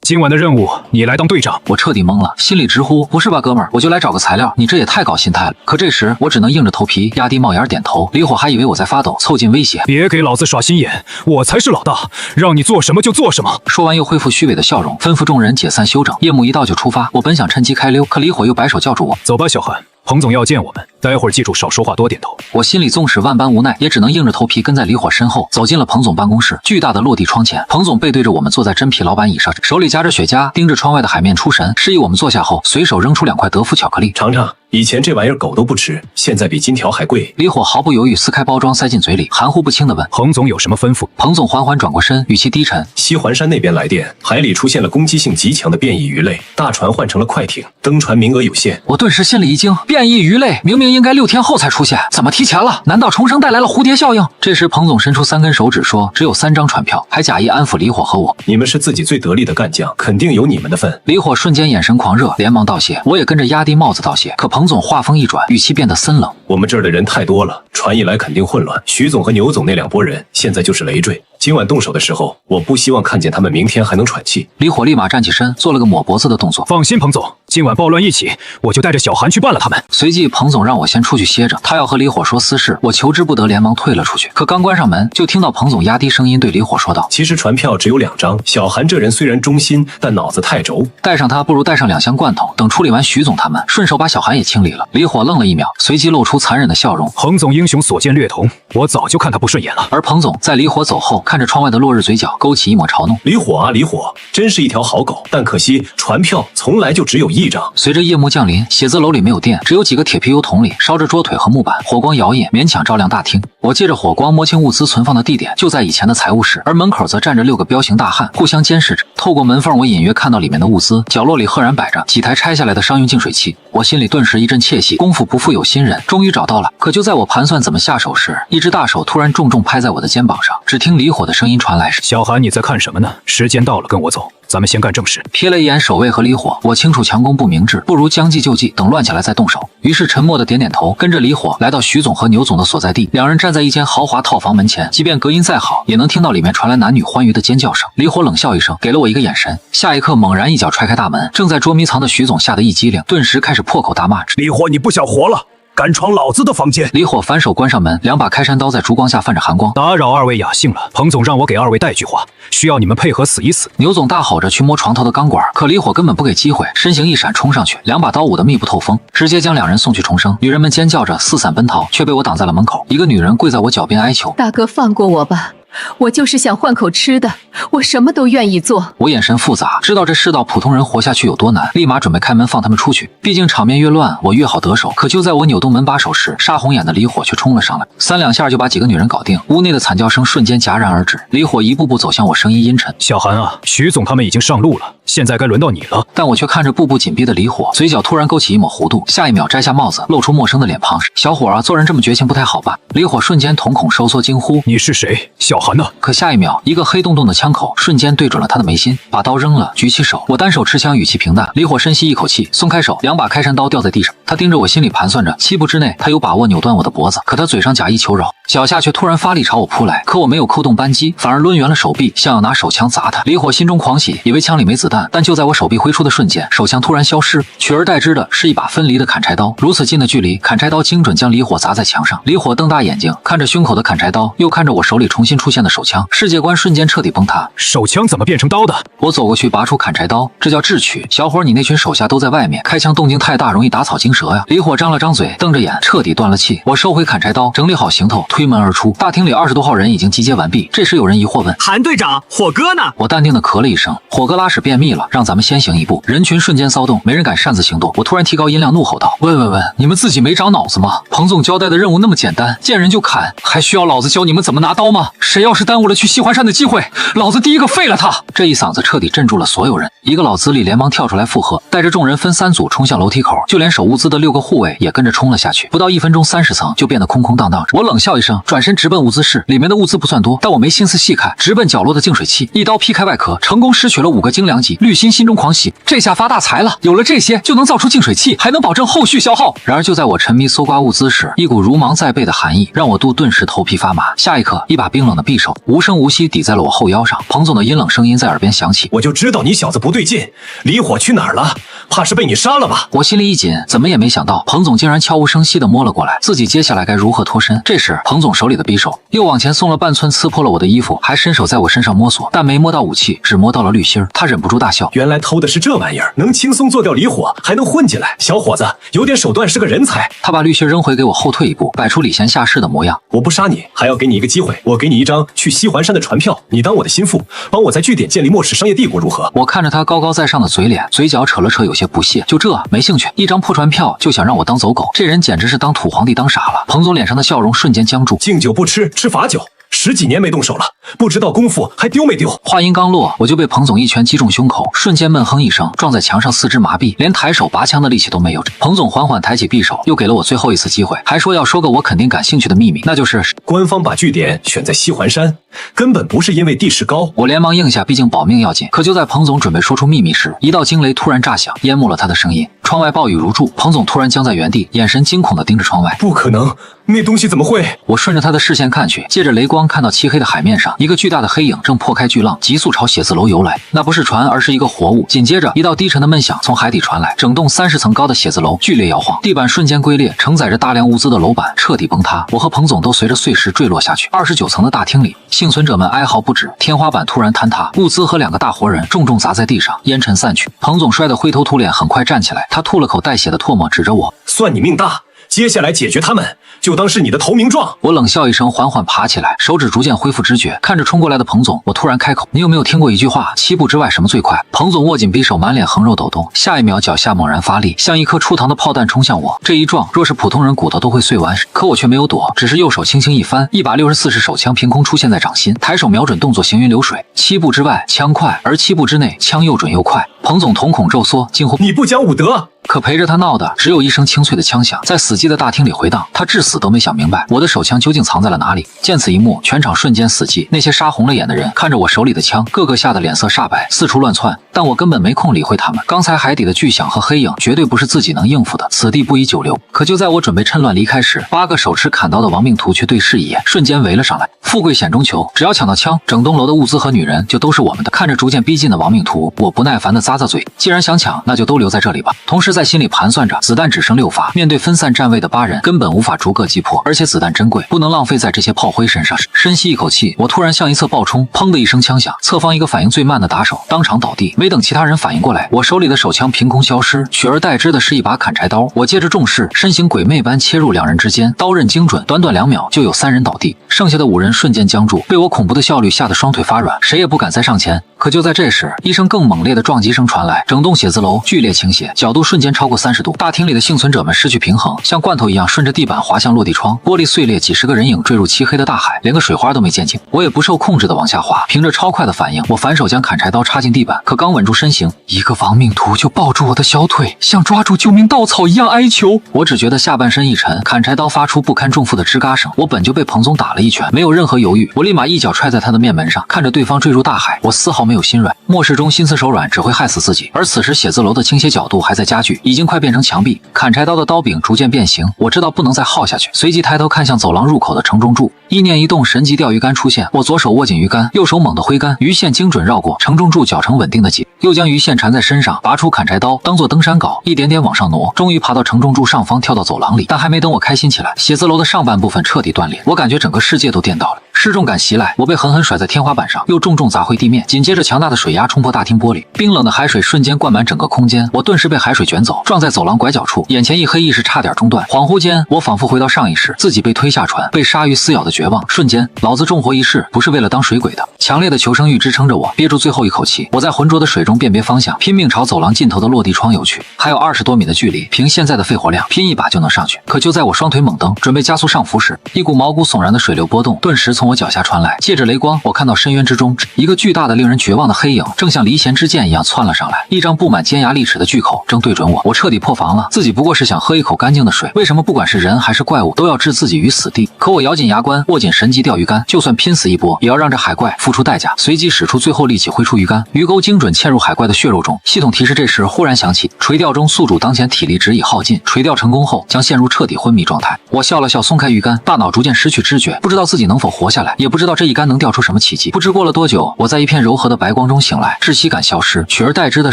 今晚的任务你来当队长。”我彻底懵了，心里直呼：“不是吧，哥们儿，我就来找个材料，你这也太搞心态了。”可这时我只能硬着头皮压低帽檐点头。李火还以为我在发抖，凑近威胁：“别给老子耍心眼，我才是老大，让你做什么就做什么。”说完又恢复虚伪的笑容，吩咐众人解散休整。夜幕一到就出发。我本想趁机开溜，可李火又摆手叫住我：“走吧，小韩，彭总要见我们，待会儿记住少说话，多点头。”我心里纵使万般无奈，也只能硬着头皮跟在李火身后，走进了彭总办公室。巨大的落地窗前，彭总背对着我们坐在真皮老板椅上，手里夹着雪茄，盯着窗外的海面出神，示意我们坐下后，随手扔出2块德芙巧克力：“尝尝。以前这玩意儿狗都不吃，现在比金条还贵。”李火毫不犹豫撕开包装塞进嘴里，含糊不清地问：“彭总有什么吩咐？”彭总缓缓转过身，语气低沉：“西环山那边来电，海里出现了攻击性极强的变异鱼类，大船换成了快艇，登船名额有限。”我顿时心里一惊，变异鱼类明明应该6天后才出现，怎么提前了？难道重生带来了蝴蝶效应？这时彭总伸出3根手指说：“只有3张船票。”还假意安抚李火和我：“你们是自己最得力的干将，肯定有你们的份。”李火瞬间眼神狂热，连忙道谢，我也跟着压低帽子道谢。可彭总话锋一转，语气变得森冷：“我们这儿的人太多了，船一来肯定混乱。徐总和牛总那2拨人现在就是累赘，今晚动手的时候，我不希望看见他们明天还能喘气。”李火立马站起身，做了个抹脖子的动作：“放心，彭总，今晚暴乱一起，我就带着小韩去办了他们。”随即彭总让我先出去歇着，他要和李火说私事，我求之不得，连忙退了出去。可刚关上门，就听到彭总压低声音对李火说道：“其实船票只有2张，小韩这人虽然忠心，但脑子太轴，带上他不如带上2箱罐头，等处理完徐总他们，顺手把小韩也清理了。”李火愣了1秒，随即露出残忍的笑容：“彭总英雄所见略同，我早就看他不顺眼了。”而彭总在李火走后，看着窗外的落日，嘴角勾起一抹嘲弄：“李火啊，李火，真是一条好狗，但可惜船票从来就只有1张。”随着夜幕降临，写字楼里没有电，只有几个铁皮油桶里烧着桌腿和木板，火光摇曳，勉强照亮大厅。我借着火光摸清物资存放的地点，就在以前的财务室，而门口则站着6个彪形大汉，互相监视着。透过门缝，我隐约看到里面的物资，角落里赫然摆着几台拆下来的商用净水器。我心里顿时一阵窃喜，功夫不负有心人，终于找到了。可就在我盘算怎么下手时，一只大手突然重重拍在我的肩膀上。只听李火的声音传来：“小韩，你在看什么呢？时间到了，跟我走。”咱们先干正事。瞥了一眼守卫和李火，我清楚强攻不明智，不如将计就计，等乱起来再动手。于是沉默的点点头，跟着李火来到徐总和牛总的所在地。两人站在一间豪华套房门前，即便隔音再好，也能听到里面传来男女欢愉的尖叫声。李火冷笑一声，给了我一个眼神，下一刻猛然一脚踹开大门。正在捉迷藏的徐总吓得一激灵，顿时开始破口大骂：“李火，你不想活了？敢闯老子的房间！”李火反手关上门，2把开山刀在烛光下泛着寒光。打扰2位雅兴了，彭总让我给2位带句话，需要你们配合死一死。牛总大吼着去摸床头的钢管，可李火根本不给机会，身形一闪冲上去，2把刀舞得密不透风，直接将2人送去重生。女人们尖叫着四散奔逃，却被我挡在了门口。一个女人跪在我脚边哀求：“大哥，放过我吧，我就是想换口吃的，我什么都愿意做。”我眼神复杂，知道这世道普通人活下去有多难，立马准备开门放他们出去。毕竟场面越乱，我越好得手。可就在我扭动门把手时，杀红眼的李火却冲了上来，3两下就把几个女人搞定。屋内的惨叫声瞬间戛然而止。李火一步步走向我，声音阴沉：“小韩啊，徐总他们已经上路了，现在该轮到你了。”但我却看着步步紧逼的李火，嘴角突然勾起一抹弧度，下一秒摘下帽子，露出陌生的脸庞：“小伙啊，做人这么绝情不太好吧？”李火瞬间瞳孔收缩，惊呼：“你是谁？小韩呢？”可下一秒，一个黑洞洞的枪口瞬间对准了他的眉心，把刀扔了，举起手，我单手持枪，语气平淡。李火深吸一口气，松开手，2把开山刀掉在地上。他盯着我，心里盘算着7步之内他有把握扭断我的脖子，可他嘴上假意求饶，脚下却突然发力朝我扑来。可我没有扣动扳机，反而抡圆了手臂，像要拿手枪砸他。李火心中狂喜，以为枪里没子弹，弹，但就在我手臂挥出的瞬间，手枪突然消失，取而代之的是一把分离的砍柴刀。如此近的距离，砍柴刀精准将李火砸在墙上。李火瞪大眼睛，看着胸口的砍柴刀，又看着我手里重新出现的手枪，世界观瞬间彻底崩塌。手枪怎么变成刀的？我走过去拔出砍柴刀，这叫智取。小伙，你那群手下都在外面，开枪动静太大，容易打草惊蛇呀。李火张了张嘴，瞪着眼，彻底断了气。我收回砍柴刀，整理好行头，推门而出。大厅里20多号人已经集结完毕。这时有人疑惑问：韩队长，火哥呢？我淡定的咳了一声，火哥拉屎便秘了，让咱们先行一步。人群瞬间骚动，没人敢擅自行动。我突然提高音量怒吼道：喂，你们自己没长脑子吗？彭总交代的任务那么简单，见人就砍，还需要老子教你们怎么拿刀吗？谁要是耽误了去西环山的机会，老子第一个废了他！这一嗓子彻底镇住了所有人。一个老资历连忙跳出来附和，带着众人分3组冲向楼梯口，就连守物资的6个护卫也跟着冲了下去。不到1分钟，30层就变得空空荡荡。我冷笑一声，转身直奔物资室，里面的物资不算多，但我没心思细看，直奔角落的净水器，一刀劈开外壳，成功拾取了5个精良级。绿心心中狂喜，这下发大财了，有了这些就能造出净水器，还能保证后续消耗。然而就在我沉迷搜刮物资时，一股如芒在背的寒意让我顿时头皮发麻。下一刻，一把冰冷的匕首无声无息抵在了我后腰上。彭总的阴冷声音在耳边响起：我就知道你小子不对劲，李火去哪儿了？怕是被你杀了吧？我心里一紧，怎么也没想到彭总竟然悄无声息地摸了过来，自己接下来该如何脱身？这时彭总手里的匕首又往前送了半寸，刺破了我的衣服，还伸手在我身上摸索，但没摸到武器，只摸到了滤芯儿。他忍不住大笑：原来偷的是这玩意儿，能轻松做掉李火，还能混进来，小伙子有点手段，是个人才。他把滤芯扔回给我，后退一步，摆出礼贤下士的模样。我不杀你，还要给你一个机会，我给你一张去西环山的船票，你当我的心腹，帮我在据点建立末世商业帝国，如何？我看着他高高在上的嘴脸，嘴角扯了扯，有些不屑。就这没兴趣，一张破船票就想让我当走狗，这人简直是当土皇帝当傻了。彭总脸上的笑容瞬间僵住，敬酒不吃吃罚酒，10几年没动手了，不知道功夫还丢没丢。话音刚落，我就被彭总一拳击中胸口，瞬间闷哼一声，撞在墙上，四肢麻痹，连抬手拔枪的力气都没有。彭总缓缓抬起匕首，又给了我最后一次机会，还说要说个我肯定感兴趣的秘密，那就是官方把据点选在西环山，根本不是因为地势高。我连忙应下，毕竟保命要紧。可就在彭总准备说出秘密时，一道惊雷突然炸响，淹没了他的声音。窗外暴雨如注，彭总突然僵在原地，眼神惊恐地盯着窗外。不可能，那东西怎么会？我顺着他的视线看去，借着雷光看到漆黑的海面上，一个巨大的黑影正破开巨浪，急速朝写字楼游来。那不是船，而是一个活物。紧接着，一道低沉的闷响从海底传来，整栋30层高的写字楼剧烈摇晃，地板瞬间龟裂，承载着大量物资的楼板彻底崩塌。我和彭总都随着碎石坠落下去。29层的大厅里，幸存者们哀嚎不止，天花板突然坍塌，物资和2个大活人重重砸在地上，烟尘散去。彭总摔得灰头土脸，很快站起来，他吐了口带血的唾沫，指着我：算你命大，接下来解决他们，就当是你的投名状。我冷笑一声，缓缓爬起来，手指逐渐恢复知觉，看着冲过来的彭总，我突然开口：你有没有听过一句话，7步之外什么最快？彭总握紧匕首，满脸横肉抖动，下一秒脚下猛然发力，像一颗出膛的炮弹冲向我。这一撞，若是普通人骨头都会碎完，可我却没有躲，只是右手轻轻一翻，一把64式手枪凭空出现在掌心，抬手瞄准，动作行云流水。7步之外枪快，而7步之内枪又准又快。彭总瞳孔骤缩，惊呼：你不讲武德！可陪着他闹的只有一声清脆的枪响，在死寂的大厅里回荡。他至死都没想明白我的手枪究竟藏在了哪里。见此一幕，全场瞬间死寂。那些杀红了眼的人看着我手里的枪，个个吓得脸色煞白，四处乱窜。但我根本没空理会他们。刚才海底的巨响和黑影绝对不是自己能应付的，此地不宜久留。可就在我准备趁乱离开时，8个手持砍刀的亡命徒却对视一眼，瞬间围了上来。富贵险中求，只要抢到枪，整栋楼的物资和女人就都是我们的。看着逐渐逼近的亡命徒，我不耐烦地咂咂嘴，既然想抢，那就都留在这里吧。同时在心里盘算着，子弹只剩6发，面对分散站位的8人，根本无法逐个击破，而且子弹珍贵，不能浪费在这些炮灰身上。深吸一口气，我突然向一侧暴冲，砰的一声枪响，侧方一个反应最慢的打手当场倒地。没等其他人反应过来，我手里的手枪凭空消失，取而代之的是一把砍柴刀。我借着重势，身形鬼魅般切入2人之间，刀刃精准，短短2秒就有3人倒地，剩下的5人瞬间僵住，被我恐怖的效率吓得双腿发软，谁也不敢再上前。可就在这时，一声更猛烈的撞击声传来，整栋写字楼剧烈倾斜，角度瞬间超过30度。大厅里的幸存者们失去平衡，像罐头一样顺着地板滑向落地窗，玻璃碎裂，几10个人影坠入漆黑的大海，连个水花都没溅进。我也不受控制的往下滑，凭着超快的反应，我反手将砍柴刀插进地板，可刚稳住身形，一个亡命徒就抱住我的小腿，像抓住救命稻草一样哀求。我只觉得下半身一沉，砍柴刀发出不堪重负的吱嘎声。我本就被彭总打了一拳，没有任何犹豫，我立马一脚踹在他的面门上，看着对方坠入大海，我丝毫没有心软。末世中心慈手软只会害死自己，而此时写字楼的倾斜角度还在加剧，已经快变成墙壁。砍柴刀的刀柄逐渐变形，我知道不能再耗下去，随即抬头看向走廊入口的城中柱，意念一动，神级钓鱼竿出现。我左手握紧鱼竿，右手猛地挥竿，鱼线精准绕过城中柱，绞成稳定的结，又将鱼线缠在身上，拔出砍柴刀当做登山镐，一点点往上挪，终于爬到城中柱上方，跳到走廊里。但还没等我开心起来，写字楼的上半部分彻底断裂，我感觉整个世界都颠倒了。失重感袭来，我被狠狠甩在天花板上，又重重砸回地面。紧接着强大的水压冲破大厅玻璃，冰冷的海水瞬间灌满整个空间，我顿时被海水卷走，撞在走廊拐角处，眼前一黑，意识差点中断。恍惚间，我仿佛回到上一世，自己被推下船，被鲨鱼撕咬的绝望。瞬间，老子重活一世不是为了当水鬼的。强烈的求生欲支撑着我，憋住最后一口气，我在浑浊的水中辨别方向，拼命朝走廊尽头的落地窗游去。还有20多米的距离，凭现在的肺活量，拼一把就能上去。可就在我双腿猛蹬，准备加速上浮时，一股毛骨悚然的水流波动顿时从我脚下传来。借着雷光，我看到深渊之中，一个巨大的令人绝望的黑影正像离弦之箭一样窜了上来，一张布满尖牙利齿的巨口正对准我。我彻底破防了，自己不过是想喝一口干净的水，为什么不管是人还是怪物都要置自己于死地？可我咬紧牙关，握紧神级钓鱼竿，就算拼死一搏，也要让这海怪付出代价。随即使出最后力气，挥出鱼竿，鱼钩精准嵌入海怪的血肉中。系统提示这时忽然响起，垂钓中宿主当前体力值已耗尽，垂钓成功后将陷入彻底昏迷状态。我笑了笑，松开鱼竿，大脑逐渐失去知觉，不知道自己能否活下来，也不知道这一竿能钓出什么奇迹。不知过了多久，我在一片柔和的白光中醒来，窒息感消失，取而代之的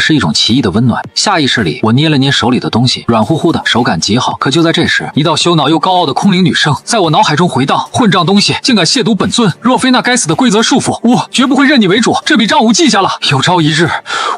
是一种奇异的温暖。下意识里，我捏了捏手里的东西，软乎乎的，手感极好。可就在这时，一道羞恼又高傲的空灵女声在我脑海中回荡：混账东西，竟敢亵渎本尊！若非那该死的规则束缚，我绝不会认你为主。这笔账务记下了，有朝一日，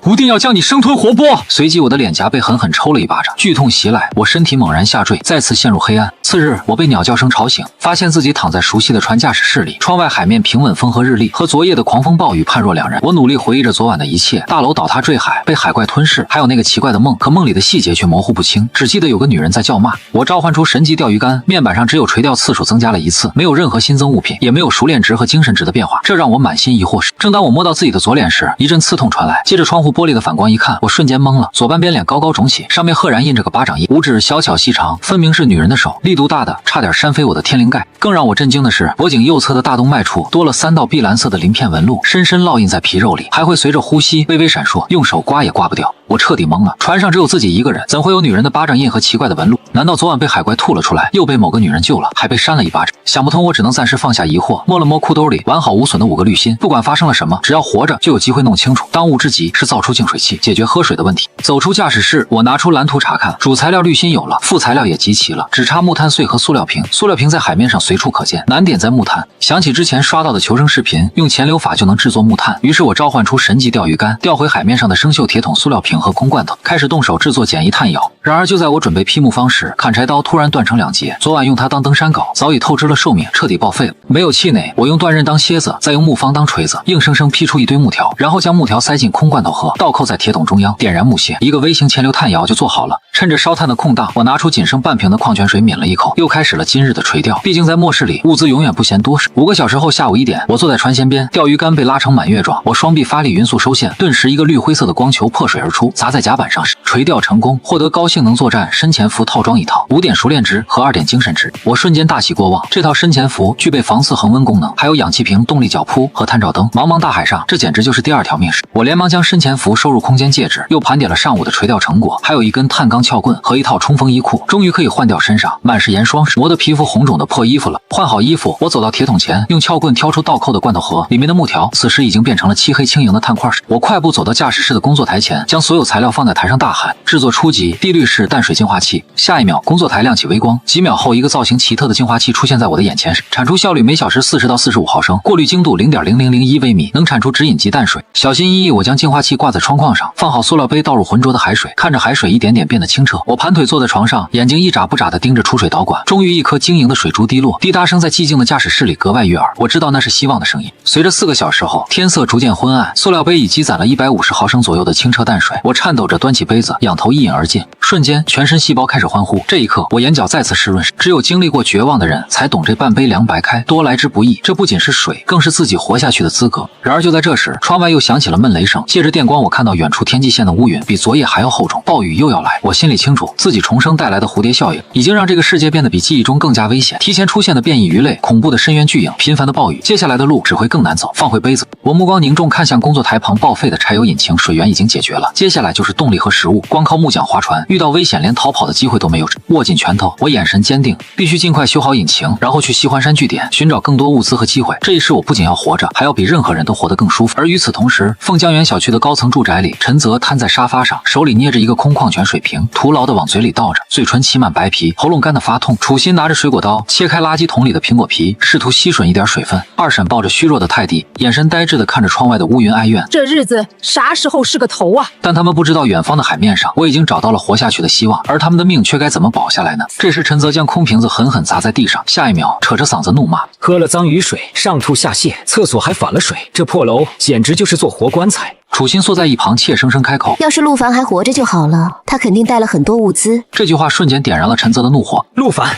吾定要将你生吞活剥。随即，我的脸颊被狠狠抽了一巴掌，剧痛袭来，我身体猛然下坠，再次陷入黑暗。次日，我被鸟叫声吵醒，发现自己躺在熟悉的船驾驶室里，窗外海面平稳，风和日丽，和昨夜的狂风暴雨判若两人。我努力回忆着昨晚的一切，大楼倒塌坠海，被海怪吞噬，还有那个奇怪的梦，可梦里的细节却模糊不清，只记得有个女人在叫骂。我召唤出神级钓鱼竿，面板上只有垂钓次数增加了1次，没有任何新增物品，也没有熟练值和精神值的变化，这让我满心疑惑。正当我摸到自己的左脸时，一阵刺痛传来，接着窗户玻璃的反光一看，我瞬间懵了，左半边脸高高肿起，上面赫然印着个巴掌印，五指小巧细长，分明是女人的手，力度大的差点扇飞我的天灵盖。更让我震惊的是，脖颈右侧的大动脉处多了3道碧蓝色的鳞片纹路，深深烙印在皮肉里，还会随着呼吸微微闪烁，用手刮也刮不掉。我彻底懵了，船上只有自己一个人，怎会有女人的巴掌印和奇怪的纹路？难道昨晚被海怪吐了出来，又被某个女人救了，还被扇了一巴掌？想不通，我只能暂时放下疑惑，摸了摸裤兜里完好无损的5个滤芯，不管发生了什么，只要活着就有机会弄清楚。当务之急是造出净水器，解决喝水的问题。走出驾驶室，我拿出蓝图查看，主材料滤芯有了，副材料也集齐了，只差木炭碎和塑料瓶。塑料瓶在海面上随处可见，难点在木炭。想起之前刷到的求生视频，用潜流法就能制作木炭，于是我召唤出神级钓鱼竿，钓回海面上的生锈铁桶、塑料瓶和空罐头，开始动手制作简易炭窑。然而就在我准备劈木方时，砍柴刀突然断成2截，昨晚用它当登山镐，早已透支了寿命，彻底报废了。没有气馁，我用断刃当楔子，再用木方当锤子，硬生生劈出一堆木条，然后将木条塞进空罐头盒，倒扣在铁桶中央，点燃木屑，一个微型潜流炭窑就做好了。趁着烧炭的空档，我拿出仅剩半瓶的矿泉水抿了一口，又开始了今日的垂钓。毕竟在末世里，物资永远不嫌多。5个小时后下午1点，我坐在船舷边，钓鱼竿被拉成满月状，我双臂发力匀速收线，顿时一个绿灰色的光球破水而出，砸在甲板上时，垂钓成功，获得高性能作战深潜服套装1套，5点熟练值和2点精神值。我瞬间大喜过望，这套深潜服具备防刺恒温功能，还有氧气瓶、动力脚扑和探照灯。茫茫大海上，这简直就是第2条命使。我连忙将深潜服收入空间戒指，又盘点了上午的垂钓成果，还有一根碳钢撬棍和一套冲锋衣裤，终于可以换掉身上满是盐霜磨得皮肤红肿的破衣服了。换好衣服，我走到铁桶前，用撬棍挑出倒扣的罐头盒，里面的木条此时已经变成了漆黑轻盈的炭块。我快步走到驾驶室的工作台前，将所有材料放在台上，大喊：制作初级滴滤式淡水净化器。下一秒，工作台亮起微光，几秒后，一个造型奇特的净化器出现在我的眼前，产出效率每小时40到45毫升，过滤精度0.0001微米，能产出直饮级淡水。小心翼翼，我将净化器挂在窗框上，放好塑料杯，倒入浑浊的海水，看着海水一点点变得清澈。我盘腿坐在床上，眼睛一眨不眨地盯着出水导管。终于，一颗晶莹的水珠滴落，滴答声在寂静的驾驶室里格外悦耳。我知道那是希望的声音。随着4个小时后，天色逐渐昏暗，塑料杯已积攒了150毫升左右的清澈淡水。我颤抖着端起杯子，仰头一饮而尽。瞬瞬间，全身细胞开始欢呼。这一刻，我眼角再次湿润。只有经历过绝望的人才懂这半杯凉白开多来之不易。这不仅是水，更是自己活下去的资格。然而就在这时，窗外又响起了闷雷声。借着电光，我看到远处天际线的乌云比昨夜还要厚重，暴雨又要来。我心里清楚，自己重生带来的蝴蝶效应已经让这个世界变得比记忆中更加危险。提前出现的变异鱼类、恐怖的深渊巨影、频繁的暴雨，接下来的路只会更难走。放回杯子，我目光凝重看向工作台旁报废的柴油引擎，水源已经解决了，接下来就是动力和食物。光靠木桨划船，遇到危险连逃跑的机会都没有。握紧拳头，我眼神坚定，必须尽快修好引擎，然后去西环山据点寻找更多物资和机会。这一世我不仅要活着，还要比任何人都活得更舒服。而与此同时，凤江园小区的高层住宅里，陈泽瘫在沙发上，手里捏着一个空矿泉水瓶，徒劳地往嘴里倒着，嘴唇起满白皮，喉咙干得发痛。楚心拿着水果刀切开垃圾桶里的苹果皮，试图吸吮一点水分。二婶抱着虚弱的泰迪，眼神呆滞地看着窗外的乌云哀怨。这日子啥时候是个头啊？但他们不知道，远方的海面上，我已经找到了活下去的希望，而他们的命却该怎么保下来呢？这时，陈泽将空瓶子狠狠砸在地上，下一秒扯着嗓子怒骂：“喝了脏雨水，上吐下泻，厕所还反了水，这破楼简直就是座活棺材。”楚心缩在一旁，怯生生开口：“要是陆凡还活着就好了，他肯定带了很多物资。”这句话瞬间点燃了陈泽的怒火。陆凡，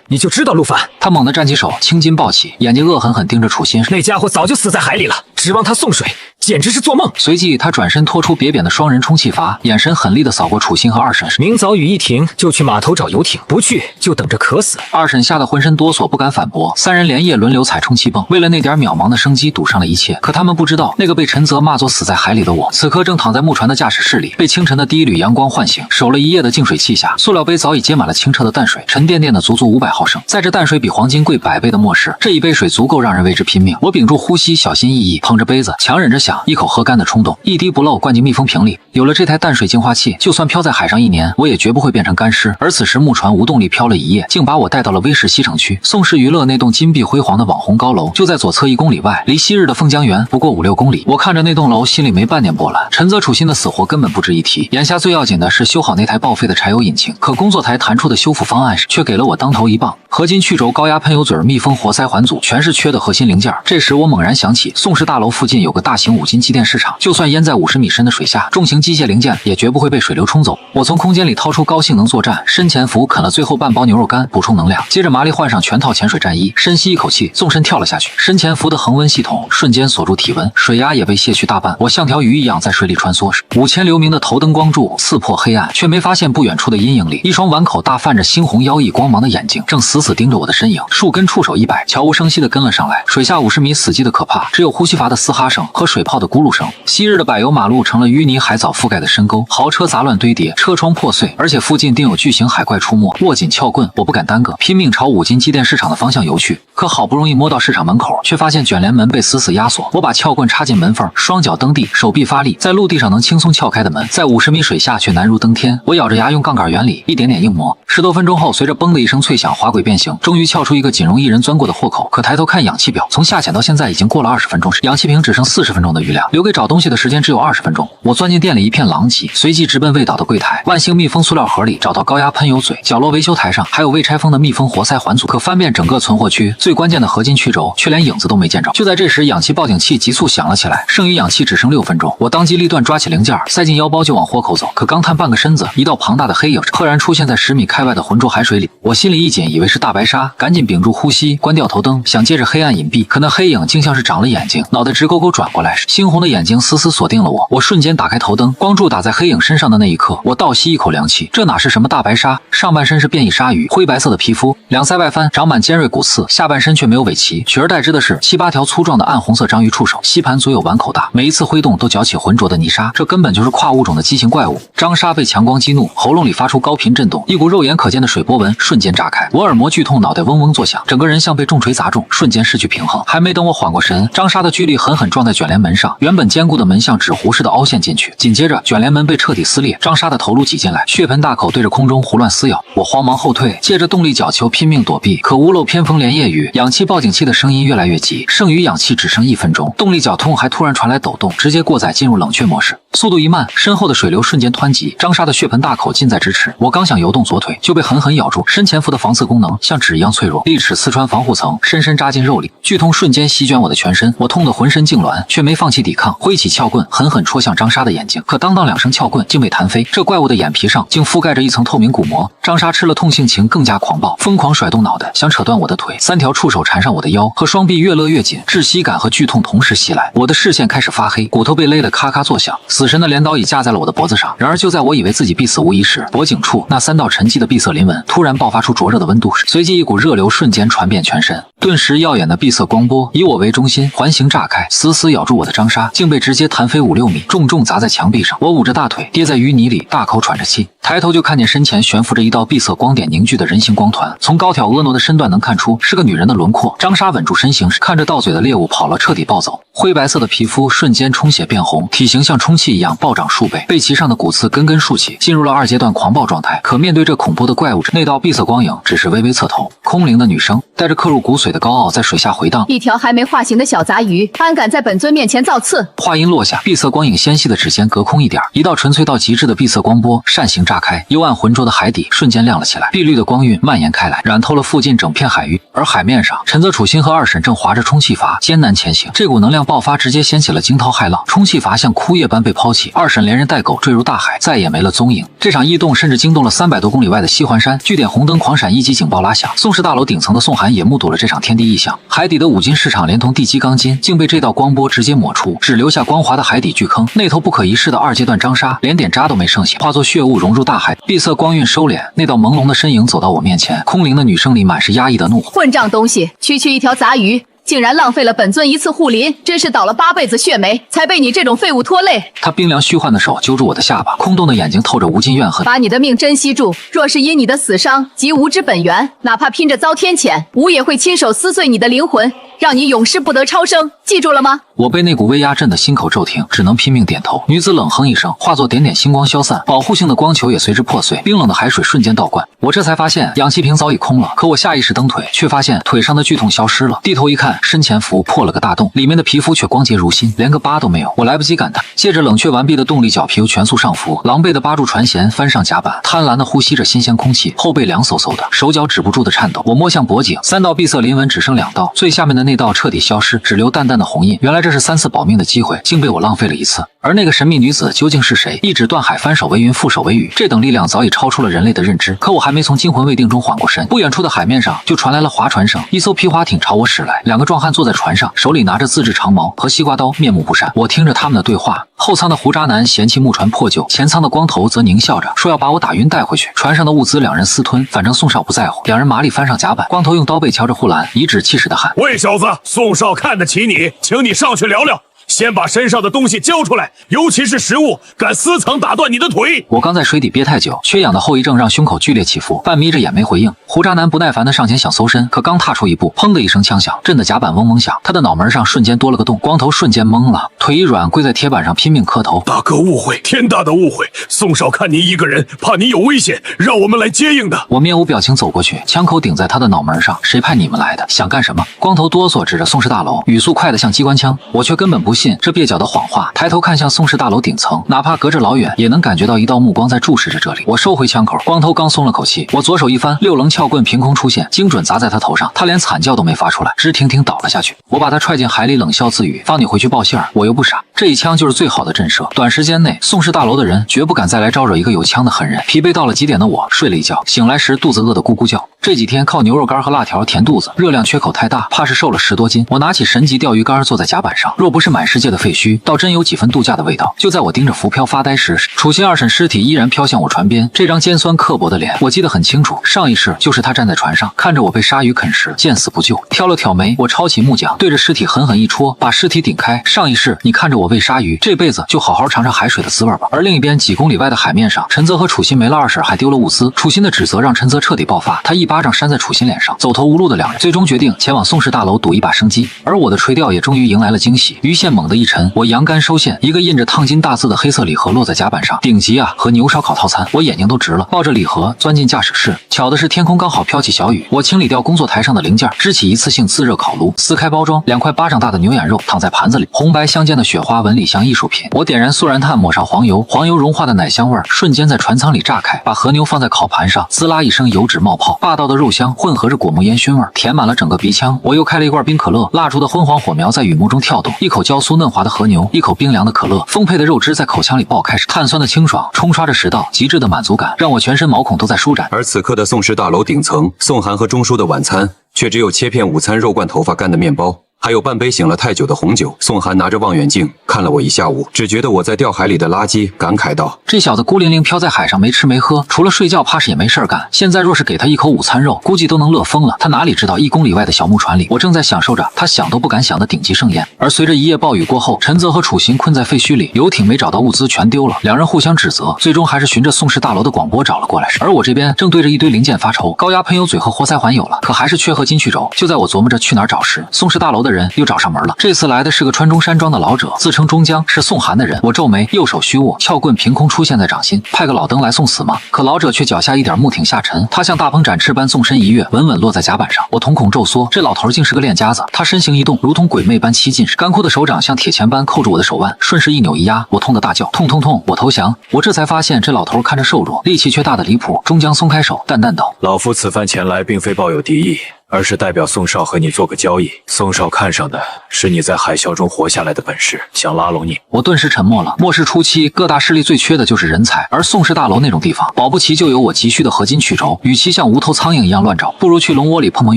你就知道陆凡？他猛地站起手，青筋暴起，眼睛恶狠狠盯着楚心。那家伙早就死在海里了，指望他送水，简直是做梦。随即，他转身拖出瘪扁的双人充气阀，眼神狠厉地扫过楚心和二婶。明早雨一停，就去码头找游艇，不去就等着渴死。二婶吓得浑身哆嗦，不敢反驳。三人连夜轮流踩充气泵，为了那点渺茫的生机，赌上了一切。可他们不知道，那个被陈泽骂作死在海里的我，此刻正躺在木船的驾驶室里，被清晨的第一缕阳光唤醒。守了一夜的净水器下，塑料杯早已接满了清澈的淡水，沉甸甸的足500毫升。在这淡水比黄金贵100倍的末世，这一杯水足够让人为之拼命。我屏住呼吸，小心翼翼捧着杯子，强忍着想一口喝干的冲动，一滴不漏灌进密封瓶里。有了这台淡水净化器，就算漂在海上1年，我也绝不会变成干尸。而此时木船无动力漂了一夜，竟把我带到了威士西城区宋氏娱乐那栋金碧辉煌的网红高楼，就在左侧1公里外，离昔日的凤江园不过5-6公里。我看着那栋楼，心里没半点波澜。陈泽楚心的死活根本不值一提，眼下最要紧的是修好那台报废的柴油引擎。可工作台弹出的修复方案却给了我当头一棒，合金去轴、高压喷油嘴、密封活塞环组，全是缺的核心零件。这时我猛然想起，宋氏大楼附近有个大型5金机电市场，就算淹在50米深的水下，重型机械零件也绝不会被水流冲走。我从空间里掏出高性能作战深潜服，啃了最后半包牛肉干补充能量，接着麻利换上全套潜水战衣，深吸一口气，纵身跳了下去。深潜服的恒温系统瞬间锁住体温，水压也被卸去大半。我像条鱼一样在水里穿梭时，5000流明的头灯光柱刺破黑暗，却没发现不远处的阴影里，一双碗口大泛着猩红妖异光芒的眼睛正死死盯着我的身影。树根触手一摆，悄无声息地跟了上来。水下50米死寂的可怕，只有呼吸阀的嘶哈声和水泡的咕噜声。昔日的柏油马路成了淤泥海藻覆盖的深沟，豪车杂乱堆叠，车窗破碎，而且附近定有巨型海怪出没。握紧撬棍，我不敢耽搁，拼命朝5金机电市场的方向游去。可好不容易摸到市场门口，却发现卷帘门被死死压锁。我把撬棍插进门缝，双脚蹬地，手臂发力，在陆地上能轻松撬开的门，在50米水下却难如登天。我咬着牙用杠杆原理一点点硬磨，10多分钟后，随着嘣的一声脆响，滑轨变形，终于撬出一个仅容一人钻过的豁口。可抬头看氧气表，从下潜到现在已经过了20分钟，氧气瓶只剩40分钟的余量，留给找东西的时间只有20分钟。我钻进店里一片狼藉，随即直奔未倒的柜台。万幸密封塑料盒里找到高压喷油嘴，角落维修台上还有未拆封的密封活塞环组。可翻遍整个存货区，最关键的合金曲轴却连影子都没见着。就在这时，氧气报警器急速响了起来，剩余氧气只剩6分钟。我当机立断抓起零件，塞进腰包就往豁口走。可刚探半个身子，一道庞大的黑影赫然出现在10米开外的浑浊海水里。我心里一紧，以为是大白鲨，赶紧屏住呼吸，关掉头灯，想借着黑暗隐蔽。可那黑影竟像是长了眼睛，脑袋直勾勾转过来，猩红的眼睛死死锁定了我。我瞬间打开头灯，光柱打在黑影身上的那一刻，我倒吸一口凉气。这哪是什么大白鲨，上半身是变异鲨鱼，灰白色的皮肤，两腮外翻，长满尖锐骨刺，下半身却没有尾鳍，取而代之的是7、8条粗壮的暗红色章鱼触手，吸盘足有碗口大，每一次挥动都搅起浑浊的泥沙。这根本就是跨物种的畸形怪物。张沙被强光激怒，喉咙里发出高频震动，一股肉眼可见的水波纹瞬间炸开，我耳膜剧痛，脑袋嗡嗡作响，整个人像被重锤砸中，瞬间失去平衡。还没等我缓过神，张沙的巨力狠狠撞在卷帘门上，原本坚固的门像纸糊似的凹陷进去，紧接着卷帘门被彻底撕裂，张沙的头颅挤进来，血盆大口对着空中胡乱撕咬。我慌忙后退，借着动力角球拼命躲避，可屋漏偏逢连夜雨，氧气报警器的声音越来越急，剩余氧气只剩1分钟，动力绞痛还突然传来抖动，直接过载进入冷却模式。速度一慢，身后的水流瞬间湍急，张沙的血盆大口近在咫尺，我刚想游动左腿，就被狠狠咬住。深潜服的防刺功能像纸一样脆弱，利齿刺穿防护层，深深扎进肉里，剧痛瞬间席卷我的全身，我痛得浑身痉挛，却没放放弃抵抗，挥起撬棍狠狠戳向张莎的眼睛。可当当2声，撬棍竟被弹飞。这怪物的眼皮上竟覆盖着一层透明骨膜。张莎吃了痛，性情更加狂暴，疯狂甩动脑袋，想扯断我的腿。3条触手缠上我的腰，和双臂越勒越紧，窒息感和剧痛同时袭来。我的视线开始发黑，骨头被勒得咔咔作响。死神的镰刀已架在了我的脖子上。然而就在我以为自己必死无疑时，脖颈处那3道沉寂的闭塞鳞纹突然爆发出灼热的温度，随即一股热流瞬间传遍全身。顿时耀眼的闭塞光波以我为中心环形炸开，死死咬住我的张莎竟被直接弹飞5-6米，重重砸在墙壁上。我捂着大腿跌在淤泥里，大口喘着气，抬头就看见身前悬浮着一道闭塞光点凝聚的人形光团，从高挑婀娜的身段能看出是个女人的轮廓。张莎稳住身形，看着到嘴的猎物跑了，彻底暴走。灰白色的皮肤瞬间充血变红，体型像充气一样暴涨数倍，背鳍上的骨刺根根竖起，进入了2阶段狂暴状态。可面对这恐怖的怪物，那道闭塞光影只是微微侧头。空灵的女声带着刻入骨髓的高傲在水下回荡，一条还没化形的小杂鱼，安敢在本尊面前造次？话音落下，闭塞光影纤细的指尖隔空一点，一道纯粹到极致的闭塞光波扇形炸开，幽暗浑浊的海底瞬间亮了起来，碧绿的光晕蔓延开来，染透了附近整片海域。而海面上，陈泽、楚心和2婶正划着充气筏艰难前行。这股能量爆发，直接掀起了惊涛骇浪，充气筏像枯叶般被抛弃，2婶连人带狗坠入大海，再也没了踪影。这场异动甚至惊动了300多公里外的西环山，据点红灯狂闪，1级警报拉响。宋氏大楼顶层的宋涵也目睹了这场天地异象，海底的5金市场连同地基钢筋竟被这道光波直接抹除，只留下光滑的海底巨坑。那头不可一世的2阶段张莎连点渣都没剩下，化作血雾融入大海。闭塞光晕收敛，那道朦胧的身影走到我面前，空灵的女声里满是压抑的怒火：混账东西，区区一条杂鱼，竟然浪费了本尊一次护林，真是倒了8辈子血霉，才被你这种废物拖累。他冰凉虚幻的手揪住我的下巴，空洞的眼睛透着无尽怨恨。把你的命珍惜住，若是因你的死伤及无知本源，哪怕拼着遭天谴，吾也会亲手撕碎你的灵魂，让你永世不得超生，记住了吗？我被那股威压震得心口骤停，只能拼命点头。女子冷哼一声，化作点点星光消散，保护性的光球也随之破碎，冰冷的海水瞬间倒灌。我这才发现氧气瓶早已空了，可我下意识蹬腿，却发现腿上的剧痛消失了。低头一看，身前服破了个大洞，里面的皮肤却光洁如新，连个疤都没有。我来不及感叹，借着冷却完毕的动力，脚皮又全速上浮，狼狈地扒住船舷，翻上甲板，贪婪地呼吸着新鲜空气，后背凉飕飕的，手脚止不住的颤抖。我摸向脖颈，3道闭塞鳞纹只剩2道，最下面的那道彻底消失，只留淡淡的红印。原来这是3次保命的机会，竟被我浪费了1次。而那个神秘女子究竟是谁？一指断海，翻手为云，覆手为雨，这等力量早已超出了人类的认知。可我还没从惊魂未定中缓过神，不远处的海面上就传来了划船声，一艘皮划艇朝我驶来，2个壮汉坐在船上，手里拿着自制长矛和西瓜刀，面目不善。我听着他们的对话，后舱的胡渣男嫌弃木船破旧，前舱的光头则狞笑着说要把我打晕带回去。船上的物资2人私吞，反正宋少不在乎。2人麻利翻上甲板，光头用刀背敲着护栏，颐指气使地喊：喂，小子，宋少看得起你，请你上去聊聊。先把身上的东西交出来，尤其是食物，敢私藏打断你的腿！我刚在水底憋太久，缺氧的后遗症让胸口剧烈起伏，半眯着眼没回应。胡渣男不耐烦地上前想搜身，可刚踏出一步，砰的一声枪响，震得甲板嗡嗡响，他的脑门上瞬间多了个洞。光头瞬间懵了，腿一软，跪在铁板上拼命磕头：大哥误会，天大的误会！宋少看你一个人，怕你有危险，让我们来接应的。我面无表情走过去，枪口顶在他的脑门上：谁派你们来的？想干什么？光头哆嗦指着宋氏大楼，语速快得像机关枪。我却根本不信这蹩脚的谎话，抬头看向宋氏大楼顶层，哪怕隔着老远，也能感觉到一道目光在注视着这里。我收回枪口，光头刚松了口气，我左手一翻，6棱撬棍凭空出现，精准砸在他头上，他连惨叫都没发出来，直挺挺倒了下去。我把他踹进海里，冷笑自语：放你回去报信儿，我又不傻。这一枪就是最好的震慑。短时间内，宋氏大楼的人绝不敢再来招惹一个有枪的狠人。疲惫到了极点的我睡了一觉，醒来时肚子饿得咕咕叫。这几天靠牛肉干和辣条填肚子，热量缺口太大，怕是瘦了10多斤。我拿起神级钓鱼竿，坐在甲板上，若不是满世界的废墟，倒真有几分度假的味道。就在我盯着浮漂发呆时，楚心2婶尸体依然飘向我船边，这张尖酸刻薄的脸我记得很清楚，上一世就是他站在船上，看着我被鲨鱼啃食，见死不救。挑了挑眉，我抄起木桨，对着尸体狠狠一戳，把尸体顶开。上一世你看着我喂鲨鱼，这辈子就好好尝尝海水的滋味吧。而另一边几公里外的海面上，陈泽和楚心没了2婶，还丢了物资。楚心的指责让陈泽彻底爆发，他一巴掌扇在楚心脸上。走投无路的2人最终决定前往宋氏大楼赌一把生机，而我的垂钓也终于迎来了惊喜。鱼线猛地一沉，我扬竿收线，一个印着烫金大字的黑色礼盒落在甲板上，顶级啊，和牛烧烤套餐。我眼睛都直了，抱着礼盒钻进驾驶室。巧的是天空刚好飘起小雨，我清理掉工作台上的零件，支起一次性自热烤炉，撕开包装，2块巴掌大的牛眼肉躺在盘子里，红白相间的雪花纹理像艺术品。我点燃速燃炭，抹上黄油，黄油融化的奶香味瞬间在船舱里炸开，把和牛放在烤盘上，滋啦一声油脂冒泡，霸道烧的肉香混合着果木烟熏味，填满了整个鼻腔。我又开了一罐冰可乐，蜡烛的昏黄火苗在雨幕中跳动，一口焦酥嫩滑的和牛，一口冰凉的可乐，丰沛的肉汁在口腔里爆开时，碳酸的清爽冲刷着食道，极致的满足感让我全身毛孔都在舒展。而此刻的宋氏大楼顶层，宋寒和钟叔的晚餐却只有切片午餐肉罐头发干的面包，还有半杯醒了太久的红酒。宋寒拿着望远镜看了我一下午，只觉得我在掉海里的垃圾，感慨道：这小子孤零零飘在海上，没吃没喝，除了睡觉怕是也没事干。现在若是给他一口午餐肉，估计都能乐疯了。他哪里知道1公里外的小木船里，我正在享受着他想都不敢想的顶级盛宴。而随着一夜暴雨过后，陈泽和楚行困在废墟里，游艇没找到物资全丢了，两人互相指责，最终还是循着宋氏大楼的广播找了过来。而我这边正对着一堆零件发愁，高压喷油嘴和活塞环有了，可还是缺合金曲轴。就在我琢磨着去哪儿找时，宋氏大楼的人又找上门了。这次来的是个穿中山装的老者，自称中将，是宋寒的人。我皱眉，右手虚握，撬棍凭空出现在掌心，派个老登来送死吗？可老者却脚下一点木挺下沉，他像大鹏展翅般纵身一跃，稳稳落在甲板上。我瞳孔骤缩，这老头竟是个练家子。他身形一动，如同鬼魅般欺近，干枯的手掌像铁钳般扣住我的手腕，顺势一扭一压，我痛得大叫：痛痛痛！我投降！我这才发现这老头看着瘦弱，力气却大得离谱。中将松开手，淡淡道：老夫此番前来，并非抱有敌意，而是代表宋少和你做个交易。宋少看上的是你在海啸中活下来的本事，想拉拢你。我顿时沉默了。末世初期，各大势力最缺的就是人才，而宋氏大楼那种地方，保不齐就有我急需的合金曲轴。与其像无头苍蝇一样乱找，不如去龙窝里碰碰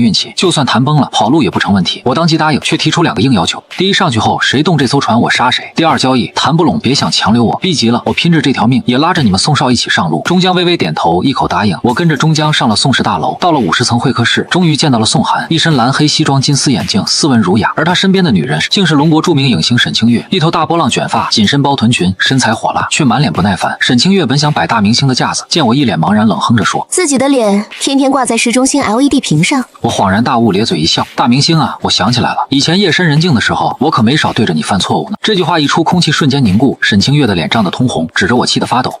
运气。就算谈崩了，跑路也不成问题。我当即答应，却提出2个硬要求：第一，上去后谁动这艘船，我杀谁；第二，交易谈不拢，别想强留我。逼急了，我拼着这条命，也拉着你们宋少一起上路。中将微微点头，一口答应。我跟着中将上了宋氏大楼，到了50层会客室，终于见到了宋寒。一身蓝黑西装，金丝眼镜，斯文儒雅，而他身边的女人竟是龙国著名影星沈清月，一头大波浪卷发，紧身包臀裙，身材火辣，却满脸不耐烦。沈清月本想摆大明星的架子，见我一脸茫然，冷哼着说：自己的脸天天挂在市中心 LED 屏上。我恍然大悟，咧嘴一笑：大明星啊，我想起来了，以前夜深人静的时候，我可没少对着你犯错误呢。这句话一出，空气瞬间凝固，沈清月的脸涨得通红，指着我气得发抖：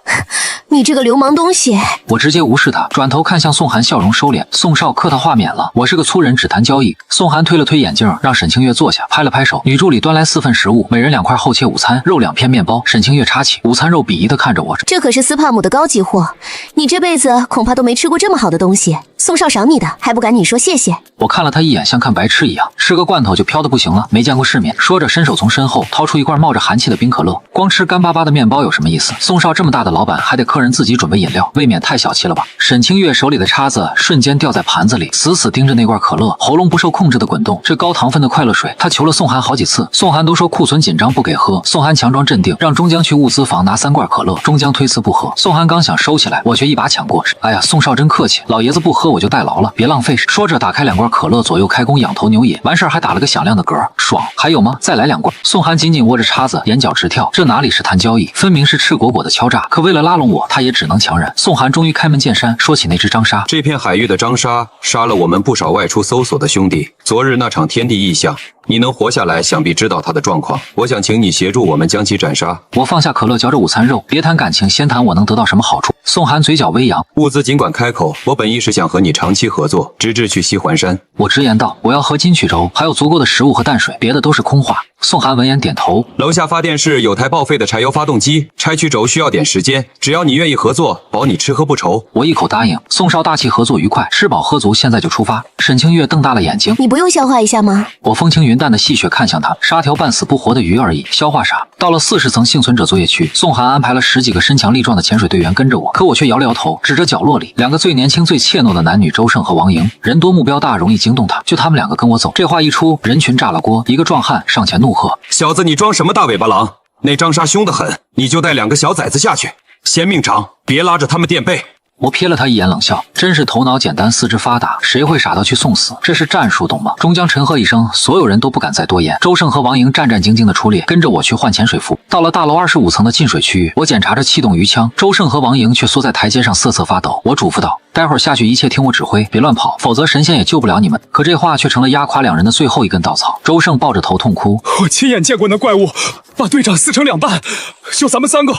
你这个流氓东西！我直接无视他，转头看向宋寒，笑容收敛。宋少客套话免了，我是个粗人，只谈交易。宋寒推了推眼镜，让沈清月坐下，拍了拍手。女助理端来4份食物，每人2块厚切午餐，肉2片面包。沈清月插起午餐肉，鄙夷地看着我：这可是斯帕姆的高级货，你这辈子恐怕都没吃过这么好的东西。宋少赏你的，还不赶紧说谢谢？我看了他一眼，像看白痴一样，吃个罐头就飘得不行了，没见过世面。说着，伸手从身后掏出一罐冒着寒气的冰可乐。光吃干巴巴的面包有什么意思？宋少这么大的老板，还得客人自己准备饮料，未免太小气了吧？沈清月手里的叉子瞬间掉在盘子里，死死盯着那罐可乐，喉咙不受控制的滚动。这高糖分的快乐水，他求了宋寒好几次，宋寒都说库存紧张不给喝。宋寒强装镇定，让中将去物资房拿3罐可乐，中将推辞不喝。宋寒刚想收起来，我却一把抢过。哎呀，宋少真客气，老爷子不喝我就代劳了，别浪费。说着打开2罐可乐，左右开弓，仰头牛饮，完事儿还打了个响亮的嗝，爽。还有吗？再来2罐。宋寒紧紧握着叉子，眼角直跳，这哪里是谈交易，分明是赤果果的敲诈。可为了拉拢我，他也只能强忍。宋寒终于开门见山说起那只张沙。这片海域的张沙杀了我们不少外出搜索的兄弟，昨日那场天地异象，你能活下来，想必知道他的状况。我想请你协助我们将其斩杀。我放下可乐，嚼着午餐肉，别谈感情，先谈我能得到什么好处。宋寒嘴角微扬，物资尽管开口，我本意是想和你长期合作，直至去西环山。我直言道，我要合金曲轴，还有足够的食物和淡水，别的都是空话。宋寒闻言点头，楼下发电室有台报废的柴油发动机，拆曲轴需要点时间，只要你愿意合作，保你吃喝不愁。我一口答应。宋少大气，合作愉快，吃饱喝足，现在就出发。沈清月瞪大了眼睛，你不用消化一下吗？我风轻云淡的戏谑看向他，杀条半死不活的鱼而已，消化啥？到了40层幸存者作业区，宋寒安排了10几个身强力壮的潜水队员跟着我，可我却摇了摇头，指着角落里2个最年轻最怯懦的男女周胜和王莹，人多目标大，容易惊动他，就他们2个跟我走。这话一出，人群炸了锅，一个壮汉上前怒喝：小子，你装什么大尾巴狼？那张沙凶得很，你就带2个小崽子下去，先命长，别拉着他们垫背。我瞥了他一眼，冷笑，真是头脑简单四肢发达，谁会傻到去送死？这是战术，懂吗？中将沉喝一声，所有人都不敢再多言。周胜和王莹战战兢兢的出列，跟着我去换潜水服。到了大楼25层的进水区域，我检查着气动鱼枪，周胜和王莹却缩在台阶上瑟瑟发抖。我嘱咐道，待会儿下去一切听我指挥，别乱跑，否则神仙也救不了你们。可这话却成了压垮2人的最后一根稻草。周胜抱着头痛哭，我亲眼见过那怪物把队长撕成2半，就咱们3个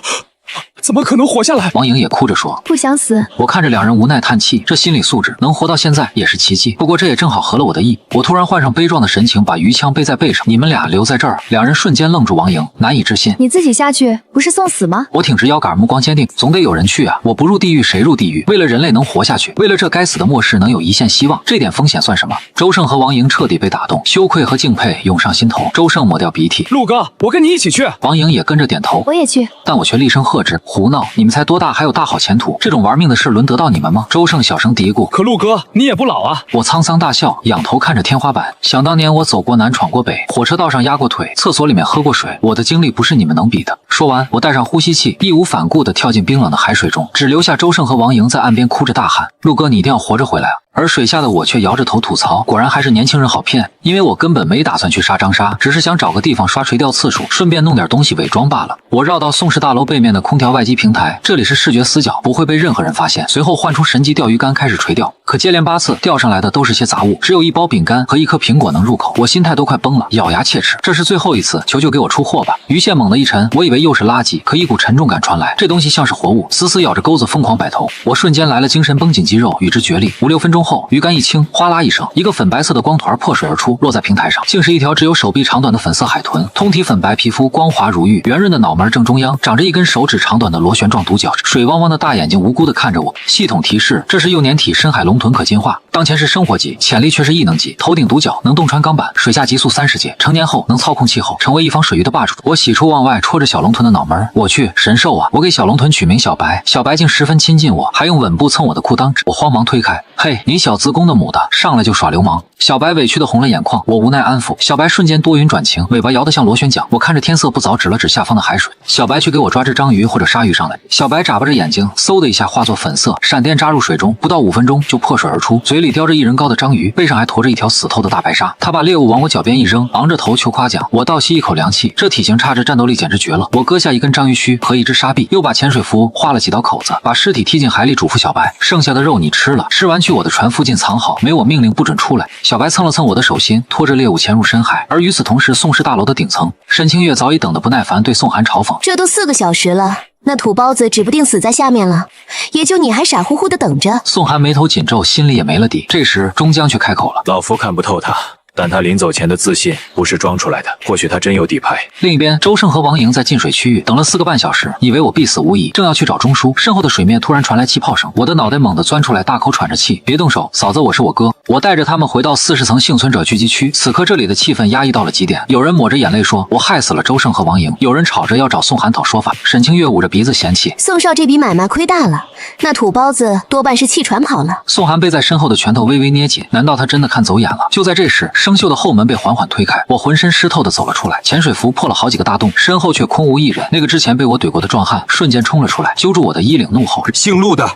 怎么可能活下来？王莹也哭着说，不想死。我看着两人无奈叹气，这心理素质能活到现在也是奇迹。不过这也正好合了我的意。我突然换上悲壮的神情，把鱼枪背在背上。你们俩留在这儿。两人瞬间愣住，王莹难以置信。你自己下去，不是送死吗？我挺直腰杆，目光坚定，总得有人去啊！我不入地狱谁入地狱？为了人类能活下去，为了这该死的末世能有一线希望，这点风险算什么？周胜和王莹彻底被打动，羞愧和敬佩涌上心头。周胜抹掉鼻涕，陆哥，我跟你一起去。王莹也跟着点头，我也去。但我却厉声喝止：胡闹！你们才多大，还有大好前途？这种玩命的事轮得到你们吗？周胜小声嘀咕。可陆哥，你也不老啊！我沧桑大笑，仰头看着天花板。想当年我走过南，闯过北，火车道上压过腿，厕所里面喝过水，我的经历不是你们能比的。说完，我带上呼吸器，义无反顾地跳进冰冷的海水中，只留下周胜和王莹在岸边哭着大喊：陆哥，你一定要活着回来啊！而水下的我却摇着头吐槽，果然还是年轻人好骗，因为我根本没打算去杀张莎，只是想找个地方刷垂钓次数，顺便弄点东西伪装罢了。我绕到宋氏大楼背面的空调外机平台，这里是视觉死角，不会被任何人发现。随后换出神级钓鱼竿开始垂钓，可接连8次钓上来的都是些杂物，只有一包饼干和一颗苹果能入口，我心态都快崩了，咬牙切齿，这是最后一次，求求给我出货吧！鱼线猛地一沉，我以为又是垃圾，可一股沉重感传来，这东西像是活物，死死咬着钩子疯狂摆头，我瞬间来了精神绷紧肌肉，与之决力。5、6分钟后，鱼竿一轻，哗啦一声，一个粉白色的光团破水而出，落在平台上，竟是一条只有手臂长短的粉色海豚，通体粉白，皮肤光滑如玉，圆润的脑门正中央长着一根手指长短的螺旋状独角，水汪汪的大眼睛无辜地看着我。系统提示：这是幼年体深海龙豚可进化，当前是生活级，潜力却是异能级，头顶独角，能洞穿钢板，水下极速30节，成年后能操控气候，成为一方水域的霸主。我喜出望外，戳着小龙豚的脑门，我去，神兽啊！我给小龙豚取名小白，小白竟十分亲近我，还用吻部蹭我的裤裆，我慌忙推开，嘿，你小子宫的母的，上来就耍流氓！小白委屈的红了眼眶，我无奈安抚小白，瞬间多云转晴，尾巴摇得像螺旋桨。我看着天色不早，指了指下方的海水，小白去给我抓只章鱼或者鲨鱼上来。小白眨巴着眼睛，嗖的一下化作粉色，闪电扎入水中，不到5分钟就破水而出，嘴里叼着1人高的章鱼，背上还驮着一条死透的大白鲨。他把猎物往我脚边一扔，昂着头求夸奖。我倒吸一口凉气，这体型差着战斗力简直绝了。我割下一根章鱼须和一只沙臂，又把潜水服划了几道口子，把尸体踢进海里，嘱咐小白：剩下的肉你吃了，吃完去我的船附近藏好，没我命令不准出来。小白蹭了蹭我的手心，拖着猎物潜入深海。而与此同时，宋氏大楼的顶层，沈清月早已等得不耐烦，对宋寒嘲讽：这都4个小时了，那土包子指不定死在下面了，也就你还傻乎乎的等着。宋寒眉头紧皱，心里也没了底。这时钟江却开口了：老夫看不透他，但他临走前的自信不是装出来的，或许他真有底牌。另一边，周胜和王莹在进水区域等了4个半小时，以为我必死无疑，正要去找钟叔，身后的水面突然传来气泡声，我的脑袋猛地钻出来，大口喘着气。别动手，嫂子，我是我哥。我带着他们回到40层幸存者聚集区，此刻这里的气氛压抑到了极点。有人抹着眼泪说：“我害死了周胜和王莹。”有人吵着要找宋寒讨说法。沈清月捂着鼻子嫌弃：“宋少这笔买卖亏大了，那土包子多半是气喘跑了。”宋寒背在身后的拳头微微捏紧，难道他真的看走眼了？就在这时，生锈的后门被缓缓推开，我浑身湿透的走了出来，潜水服破了好几个大洞，身后却空无一人。那个之前被我怼过的壮汉瞬间冲了出来，揪住我的衣领怒吼：“姓陆的，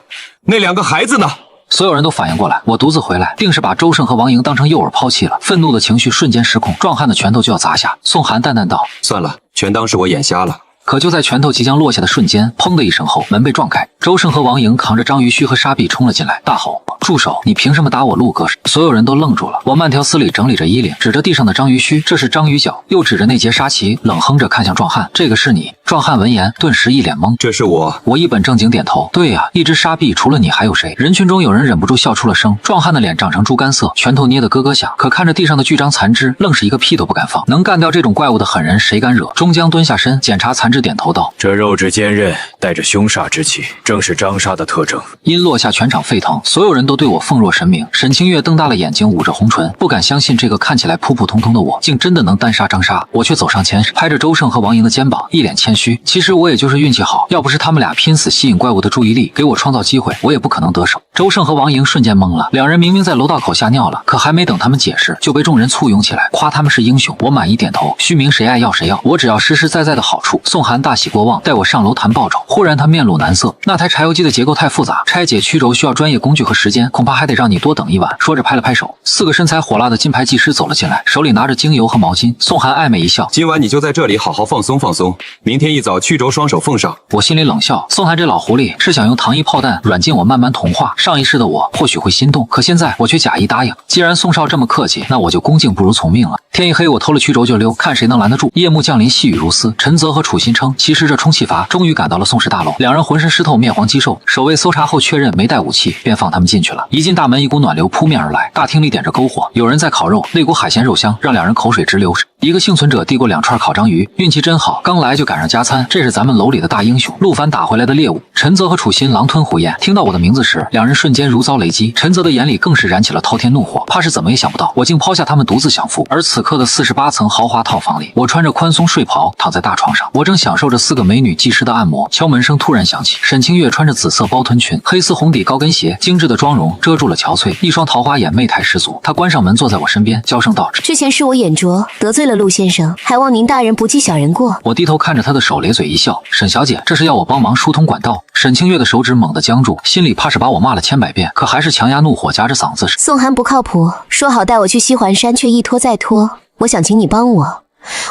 那2个孩子呢？”所有人都反应过来，我独自回来，定是把周胜和王莹当成诱饵抛弃了。愤怒的情绪瞬间失控，壮汉的拳头就要砸下。宋寒淡淡道：“算了，全当是我眼瞎了。”可就在拳头即将落下的瞬间，砰的一声后，门被撞开，周胜和王莹扛着章鱼须和沙臂冲了进来，大吼：“住手！你凭什么打我陆哥？”所有人都愣住了。我慢条斯理整理着衣领，指着地上的章鱼须：“这是章鱼脚。”又指着那截沙旗，冷哼着看向壮汉：“这个是你？”壮汉闻言顿时一脸懵：“这是我。”我一本正经点头：“对呀，一只沙臂，除了你还有谁？”人群中有人忍不住笑出了声。壮汉的脸长成猪肝色，拳头捏得咯咯响，可看着地上的巨章残肢，愣是一个屁都不敢放。能干掉这种怪物的狠人，谁敢惹？钟江蹲下身检查残肢，点头道：“这肉质坚韧，带着凶煞之气，正是张莎的特征。”音落下，全场沸腾，所有人都对我奉若神明。沈清月瞪大了眼睛，捂着红唇，不敢相信这个看起来普普通通的我，竟真的能单杀张莎。我却走上前，拍着周胜和王莹的肩膀，一脸谦虚：“其实我也就是运气好，要不是他们俩拼死吸引怪物的注意力，给我创造机会，我也不可能得手。”周胜和王莹瞬间懵了，两人明明在楼道口吓尿了，可还没等他们解释，就被众人簇拥起来，夸他们是英雄。我满意点头，虚名谁爱要谁要，我只要实实在在的好处。宋寒大喜过望，带我上楼谈报酬。忽然他面露难色，那台柴油机的结构太复杂，拆解曲轴需要专业工具和时间，恐怕还得让你多等一晚。说着拍了拍手，4个身材火辣的金牌技师走了进来，手里拿着精油和毛巾。宋寒暧昧一笑：“今晚你就在这里好好放松放松，明天一早曲轴双手奉上。”我心里冷笑，宋寒这老狐狸是想用糖衣炮弹软禁我慢慢同化。上一世的我或许会心动，可现在我却假意答应。既然宋少这么客气，那我就恭敬不如从命了。天一黑，我偷了曲轴就溜，看谁能拦得住。夜幕降临，细雨如丝。陈泽和楚心称，其实这充气阀终于赶到了宋氏大楼，两人浑身湿透，面黄肌瘦。守卫搜查后确认没带武器，便放他们进去了。一进大门，一股暖流扑面而来，大厅里点着篝火，有人在烤肉，那股海鲜肉香让两人口水直流。一个幸存者递过2串烤章鱼，运气真好，刚来就赶上加餐。这是咱们楼里的大英雄，陆凡打回来的猎物。陈泽和楚心狼吞虎咽，听到我的名字时，两人瞬间如遭雷击。陈泽的眼里更是燃起了滔天怒火，怕是怎么也想不到，我竟抛下他们独自享福。而此刻的48层豪华套房里，我穿着宽松睡袍躺在大床上，我正享受着4个美女技师的按摩。敲门声突然响起，沈清月穿着紫色包臀裙、黑丝红底高跟鞋，精致的妆容遮住了憔悴，一双桃花眼媚态十足。她关上门坐在我身边，娇声道：“之前是我眼拙，得罪了陆先生，还望您大人不计小人过。”我低头看着她的手，咧嘴一笑：“沈小姐，这是要我帮忙疏通管道。”沈清月的手指猛地僵住，心里怕是把我骂了千百遍，可还是强压怒火，夹着嗓子：“宋寒不靠谱，说好带我去西环山，却一拖再拖。我想请你帮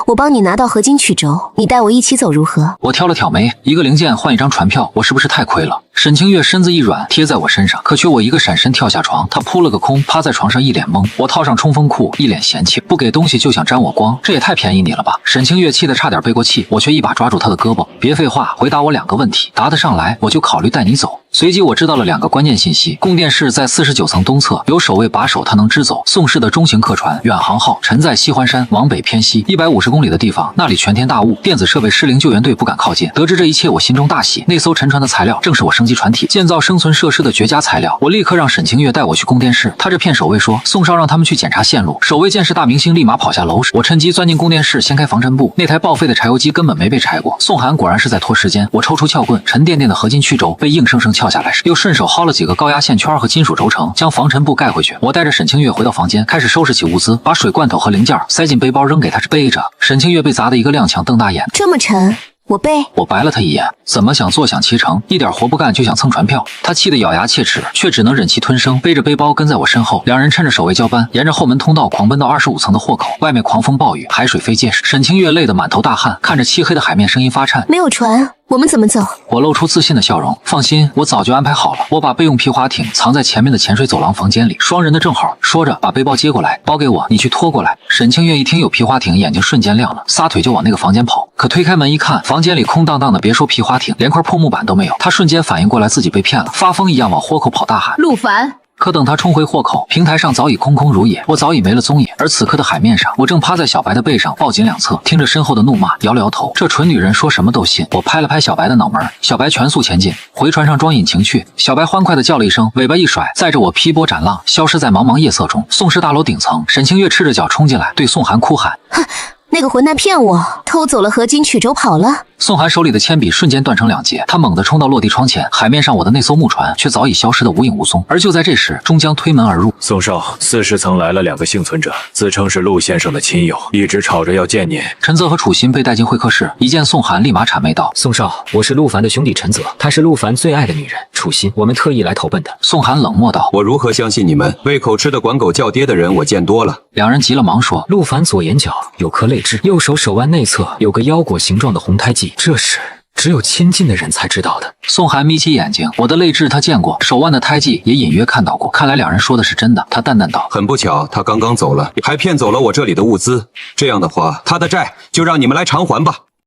我帮你拿到合金曲轴，你带我一起走如何？”我挑了挑眉，一个零件换一张船票，我是不是太亏了？沈清月身子一软，贴在我身上，可却我一个闪身跳下床，她扑了个空，趴在床上一脸懵。我套上冲锋裤，一脸嫌弃，不给东西就想沾我光，这也太便宜你了吧！沈清月气得差点背过气，我却一把抓住她的胳膊：“别废话，回答我2个问题，答得上来我就考虑带你走。”随即我知道了2个关键信息：供电室在49层东侧，有守卫把守，他能支走。宋氏的中型客船远航号沉在西环山往北偏西150公里的地方，那里全天大雾，电子设备失灵，救援队不敢靠近。得知这一切，我心中大喜。那艘沉船的材料正是我升级船体建造生存设施的绝佳材料。我立刻让沈清月带我去供电室。他这骗守卫说宋少让他们去检查线路，守卫见是大明星，立马跑下楼。我趁机钻进供电室，掀开防尘布，那台报废的柴油机根本没被拆过。宋寒果然是在拖时间。我抽出撬棍，沉甸甸的合金曲轴被硬生生撬下来时，又顺手薅了几个高压线圈和金属轴承，将防尘布盖回去。我带着沈清月回到房间，开始收拾起物资，把水罐头和零件塞进背包扔给他背着。沈清月被砸得一个踉跄，瞪大眼：“这么沉，我背。”我白了他一眼，怎么想坐享其成，一点活不干就想蹭船票。他气得咬牙切齿，却只能忍气吞声，背着背包跟在我身后。两人趁着守卫交班，沿着后门通道狂奔到25层的货口。外面狂风暴雨，海水飞溅，沈清月累得满头大汗，看着漆黑的海面，声音发颤：“没有船，我们怎么走？”我露出自信的笑容：“放心，我早就安排好了。”我把备用皮划艇藏在前面的潜水走廊房间里，双人的正好。说着，把背包接过来，包给我，你去拖过来。沈清月一听有皮划艇，眼睛瞬间亮了，撒腿就往那个房间跑。可推开门一看，房间里空荡荡的，别说皮划艇，连块破木板都没有。他瞬间反应过来自己被骗了，发疯一样往豁口跑，大喊：“陆凡！”可等他冲回货口，平台上早已空空如也，我早已没了踪影。而此刻的海面上，我正趴在小白的背上，抱紧两侧，听着身后的怒骂，摇了摇头。这蠢女人说什么都信。我拍了拍小白的脑门，小白全速前进，回船上装引擎去。小白欢快地叫了一声，尾巴一甩，载着我劈波斩浪，消失在茫茫夜色中。宋氏大楼顶层，沈清月赤着脚冲进来，对宋寒哭喊：“哼！那个混蛋骗我，偷走了合金曲轴跑了。”宋寒手里的铅笔瞬间断成2截，他猛地冲到落地窗前，海面上我的那艘木船却早已消失得无影无踪。而就在这时，终将推门而入。宋少，40层来了2个幸存者，自称是陆先生的亲友，一直吵着要见您。陈泽和楚心被带进会客室，一见宋寒，立马谄媚道：“宋少，我是陆凡的兄弟陈泽，她是陆凡最爱的女人楚心，我们特意来投奔的。”宋寒冷漠道：“我如何相信你们？胃口吃的管狗叫爹的人我见多了。”两人急了，忙说：“陆凡左眼角有颗泪痣，右手手腕内侧有个腰果形状的红胎记，这是只有亲近的人才知道的。”宋寒眯起眼睛，我的泪痣他见过，手腕的胎记也隐约看到过，看来两人说的是真的。他淡淡道：“很不巧，他刚刚走了，还骗走了我这里的物资。这样的话，他的债就让你们来偿还吧。”